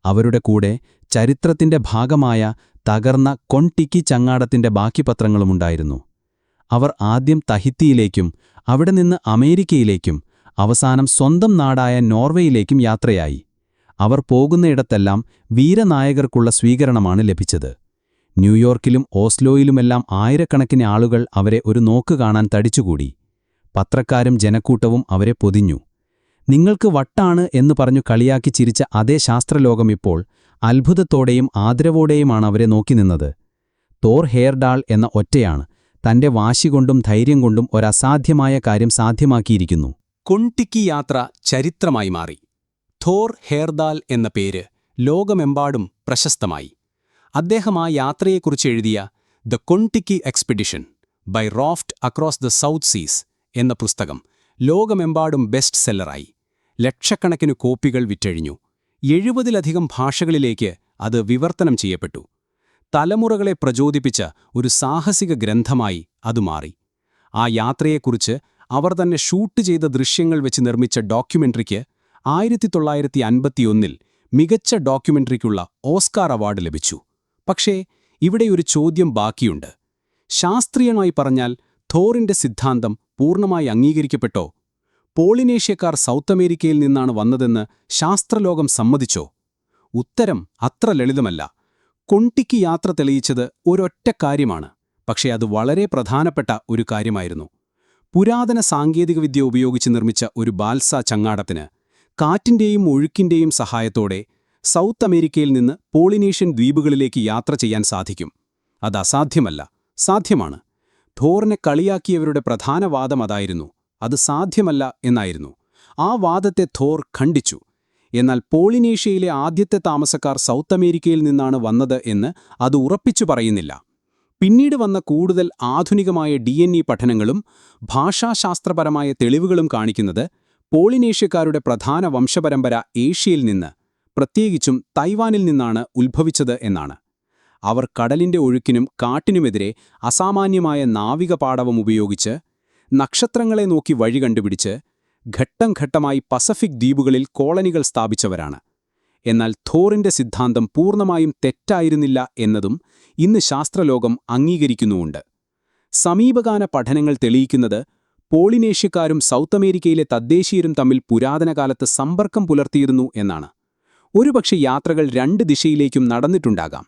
അവരുടെ കൂടെ ചരിത്രത്തിന്റെ ഭാഗമായ തകർന്ന കൊൺടിക്കി ചങ്ങാടത്തിന്റെ ബാക്കി പത്രങ്ങളുമുണ്ടായിരുന്നു. അവർ ആദ്യം തഹിത്തിയിലേക്കും അവിടെ നിന്ന് അമേരിക്കയിലേക്കും അവസാനം സ്വന്തം നാടായ നോർവേയിലേക്കും യാത്രയായി. അവർ പോകുന്നയിടത്തെല്ലാം വീരനായകർക്കുള്ള സ്വീകരണമാണ് ലഭിച്ചത്. ന്യൂയോർക്കിലും ഓസ്ലോയിലുമെല്ലാം ആയിരക്കണക്കിന് ആളുകൾ അവരെ ഒരു നോക്ക് കാണാൻ തടിച്ചുകൂടി. പത്രക്കാരും ജനക്കൂട്ടവും അവരെ പൊതിഞ്ഞു. നിങ്ങൾക്ക് വട്ടാണ് എന്നു പറഞ്ഞു കളിയാക്കി ചിരിച്ച അതേ ശാസ്ത്രലോകം ഇപ്പോൾ അത്ഭുതത്തോടെയും ആദരവോടെയുമാണ് അവരെ നോക്കി നിന്നത്. തോർ ഹെയർഡാൾ എന്ന ഒറ്റയാണ് തന്റെ വാശികൊണ്ടും ധൈര്യം കൊണ്ടും ഒരസാധ്യമായ കാര്യം സാധ്യമാക്കിയിരിക്കുന്നു. കൊൺടിക്കി യാത്ര ചരിത്രമായി മാറി. തോർ ഹെയർഡാൽ എന്ന പേര് ലോകമെമ്പാടും പ്രശസ്തമായി. അദ്ദേഹം ആ യാത്രയെക്കുറിച്ച് എഴുതിയ the Kon Tiki expedition by raft across the South Seas എന്ന പുസ്തകം ലോകമെമ്പാടും ബെസ്റ്റ് സെല്ലറായി. ലക്ഷക്കണക്കിന് കോപ്പികൾ വിറ്റഴിഞ്ഞു. 70-ലധികം ഭാഷകളിലേക്ക് അത് വിവർത്തനം ചെയ്യപ്പെട്ടു. തലമുറകളെ പ്രചോദിപ്പിച്ച ഒരു സാഹസിക ഗ്രന്ഥമായി അത് മാറി. ആ യാത്രയെക്കുറിച്ച് അവർ തന്നെ ഷൂട്ട് ചെയ്ത ദൃശ്യങ്ങൾ വെച്ച് നിർമ്മിച്ച ഡോക്യുമെന്ററിക്ക് 1951 മികച്ച ഡോക്യുമെന്ററിക്കുള്ള ഓസ്കാർ അവാർഡ് ലഭിച്ചു. പക്ഷേ ഇവിടെയൊരു ചോദ്യം ബാക്കിയുണ്ട്. ശാസ്ത്രീയമായി പറഞ്ഞാൽ തോറിന്റെ സിദ്ധാന്തം പൂർണ്ണമായി അംഗീകരിക്കപ്പെട്ടോ? പോളിനേഷ്യക്കാർ സൗത്ത് അമേരിക്കയിൽ നിന്നാണ് വന്നതെന്ന് ശാസ്ത്രലോകം സമ്മതിച്ചോ? ഉത്തരം അത്ര ലളിതമല്ല. കൊൺടിക്കി യാത്ര തെളിയിച്ചത് ഒരൊറ്റ കാര്യമാണ്, പക്ഷേ അത് വളരെ പ്രധാനപ്പെട്ട ഒരു കാര്യമായിരുന്നു. പുരാതന സാങ്കേതികവിദ്യ ഉപയോഗിച്ച് നിർമ്മിച്ച ഒരു ബാൽസ ചങ്ങാടത്തിന് കാറ്റിന്റെയും ഒഴുക്കിന്റെയും സഹായത്തോടെ സൗത്ത് അമേരിക്കയിൽ നിന്ന് പോളിനേഷ്യൻ ദ്വീപുകളിലേക്ക് യാത്ര ചെയ്യാൻ സാധിക്കും. അത് അസാധ്യമല്ല, സാധ്യമാണ്. തോറിനെ കളിയാക്കിയവരുടെ പ്രധാന വാദം അതായിരുന്നു. അത് സാധ്യമല്ല എന്നായിരുന്നു. ആ വാദത്തെ തോർ ഖണ്ഡിച്ചു. എന്നാൽ പോളിനേഷ്യയിലെ ആദ്യത്തെ താമസക്കാർ സൗത്ത് അമേരിക്കയിൽ നിന്നാണ് വന്നത് എന്ന് അത് ഉറപ്പിച്ചു പറയുന്നില്ല. പിന്നീട് വന്ന കൂടുതൽ ആധുനികമായ DNA പഠനങ്ങളും ഭാഷാശാസ്ത്രപരമായ തെളിവുകളും കാണിക്കുന്നത് പോളിനേഷ്യക്കാരുടെ പ്രധാന വംശപരമ്പര ഏഷ്യയിൽ നിന്ന്, പ്രത്യേകിച്ചും തൈവാനിൽ നിന്നാണ് ഉത്ഭവിച്ചത് എന്നാണ്. അവർ കടലിന്റെ ഒഴുക്കിനും കാട്ടിനുമെതിരെ അസാമാന്യമായ നാവിക പാടവം ഉപയോഗിച്ച്, നക്ഷത്രങ്ങളെ നോക്കി വഴി കണ്ടുപിടിച്ച്, ഘട്ടം ഘട്ടമായി പസഫിക് ദ്വീപുകളിൽ കോളനികൾ സ്ഥാപിച്ചവരാണ്. എന്നാൽ തോറിന്റെ സിദ്ധാന്തം പൂർണ്ണമായും തെറ്റായിരുന്നില്ല എന്നതും ഇന്ന് ശാസ്ത്രലോകം അംഗീകരിക്കുന്നുമുണ്ട്. സമീപകാല പഠനങ്ങൾ തെളിയിക്കുന്നത് പോളിനേഷ്യക്കാരും സൗത്ത് അമേരിക്കയിലെ തദ്ദേശീയരും തമ്മിൽ പുരാതന കാലത്ത് സമ്പർക്കം പുലർത്തിയിരുന്നു എന്നാണ്. ഒരുപക്ഷെ യാത്രകൾ 2 ദിശയിലേക്കും നടന്നിട്ടുണ്ടാകാം.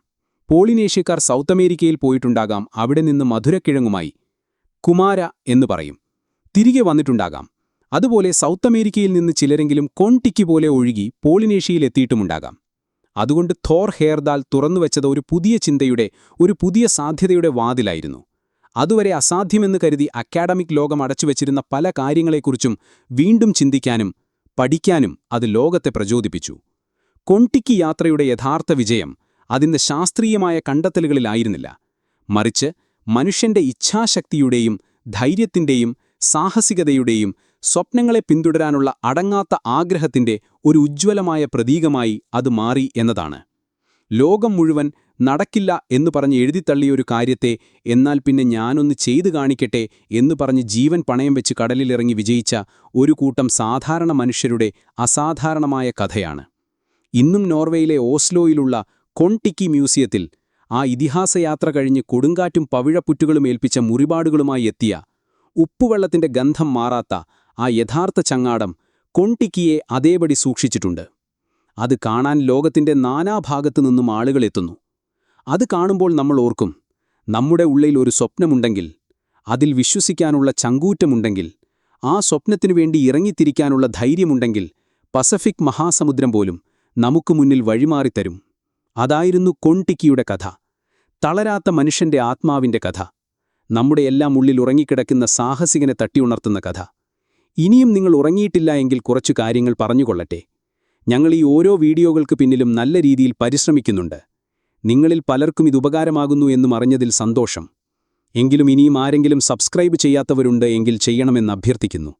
പോളിനേഷ്യക്കാർ സൗത്ത് അമേരിക്കയിൽ പോയിട്ടുണ്ടാകാം, അവിടെ നിന്ന് മധുരക്കിഴങ്ങുമായി കുമാര എന്ന് പറയും തിരികെ വന്നിട്ടുണ്ടാകാം. അതുപോലെ സൗത്ത് അമേരിക്കയിൽ നിന്ന് ചിലരെങ്കിലും കൊൺടിക്കി പോലെ ഒഴുകി പോളിനേഷ്യയിൽ എത്തിയിട്ടുമുണ്ടാകാം. അതുകൊണ്ട് തോർ ഹെയർഡാൽ തുറന്നുവെച്ചത് ഒരു പുതിയ ചിന്തയുടെ, ഒരു പുതിയ സാധ്യതയുടെ വാതിലായിരുന്നു. അതുവരെ അസാധ്യമെന്ന് കരുതി അക്കാഡമിക് ലോകം അടച്ചുവെച്ചിരുന്ന പല കാര്യങ്ങളെക്കുറിച്ചും വീണ്ടും ചിന്തിക്കാനും പഠിക്കാനും അത് ലോകത്തെ പ്രചോദിപ്പിച്ചു. കൊൺടിക്കി യാത്രയുടെ യഥാർത്ഥ വിജയം അതിന്റെ ശാസ്ത്രീയമായ കണ്ടെത്തലുകളിലായിരുന്നില്ല, മറിച്ച് മനുഷ്യന്റെ ഇച്ഛാശക്തിയുടെയും ധൈര്യത്തിന്റെയും സാഹസികതയുടെയും സ്വപ്നങ്ങളെ പിന്തുടരാനുള്ള അടങ്ങാത്ത ആഗ്രഹത്തിന്റെ ഒരു ഉജ്ജ്വലമായ പ്രതീകമായി അത് മാറി എന്നതാണ്. ലോകം മുഴുവൻ നടക്കില്ല എന്നു പറഞ്ഞ് എഴുതിത്തള്ളിയൊരു കാര്യത്തെ എന്നാൽ പിന്നെ ഞാനൊന്ന് ചെയ്തു കാണിക്കട്ടെ എന്നു പറഞ്ഞ് ജീവൻ പണയം വെച്ച് കടലിലിറങ്ങി വിജയിച്ച ഒരു കൂട്ടം സാധാരണ മനുഷ്യരുടെ അസാധാരണമായ കഥയാണ്. ഇന്നും നോർവേയിലെ ഓസ്ലോയിലുള്ള കൊൺടിക്കി മ്യൂസിയത്തിൽ ആ ഇതിഹാസയാത്ര കഴിഞ്ഞ് കൊടുങ്കാറ്റും പവിഴപ്പുറ്റുകളും ഏൽപ്പിച്ച മുറിപാടുകളുമായി എത്തിയ, ഉപ്പുവെള്ളത്തിന്റെ ഗന്ധം മാറാത്ത ആ യഥാർത്ഥ ചങ്ങാടം കൊൺടിക്കിയെ അതേപടി സൂക്ഷിച്ചിട്ടുണ്ട്. അത് കാണാൻ ലോകത്തിന്റെ നാനാഭാഗത്തു നിന്നും ആളുകളെത്തുന്നു. അത് കാണുമ്പോൾ നമ്മൾ ഓർക്കും, നമ്മുടെ ഉള്ളിൽ ഒരു സ്വപ്നമുണ്ടെങ്കിൽ, അതിൽ വിശ്വസിക്കാനുള്ള ചങ്കൂറ്റമുണ്ടെങ്കിൽ, ആ സ്വപ്നത്തിനു വേണ്ടി ഇറങ്ങിത്തിരിക്കാനുള്ള ധൈര്യമുണ്ടെങ്കിൽ പസഫിക് മഹാസമുദ്രം പോലും നമുക്ക് മുന്നിൽ വഴിമാറിത്തരും. അതായിരുന്നു കൊൺ-ടിക്കിയുടെ കഥ. തളരാത്ത മനുഷ്യന്റെ ആത്മാവിന്റെ കഥ. നമ്മുടെ എല്ലാം ഉള്ളിൽ ഉറങ്ങിക്കിടക്കുന്ന സാഹസികനെ തട്ടിയുണർത്തുന്ന കഥ. ഇനിയും നിങ്ങൾ ഉറങ്ങിയിട്ടില്ല എങ്കിൽ കുറച്ചു കാര്യങ്ങൾ പറഞ്ഞുകൊള്ളട്ടെ. ഞങ്ങൾ ഈ ഓരോ വീഡിയോകൾക്ക് പിന്നിലും നല്ല രീതിയിൽ പരിശ്രമിക്കുന്നുണ്ട്. നിങ്ങളിൽ പലർക്കും ഇത് ഉപകാരമാകുന്നു എന്നും അറിഞ്ഞതിൽ സന്തോഷം. എങ്കിലും ഇനിയും ആരെങ്കിലും സബ്സ്ക്രൈബ് ചെയ്യാത്തവരുണ്ട് എങ്കിൽ ചെയ്യണമെന്ന് അഭ്യർത്ഥിക്കുന്നു.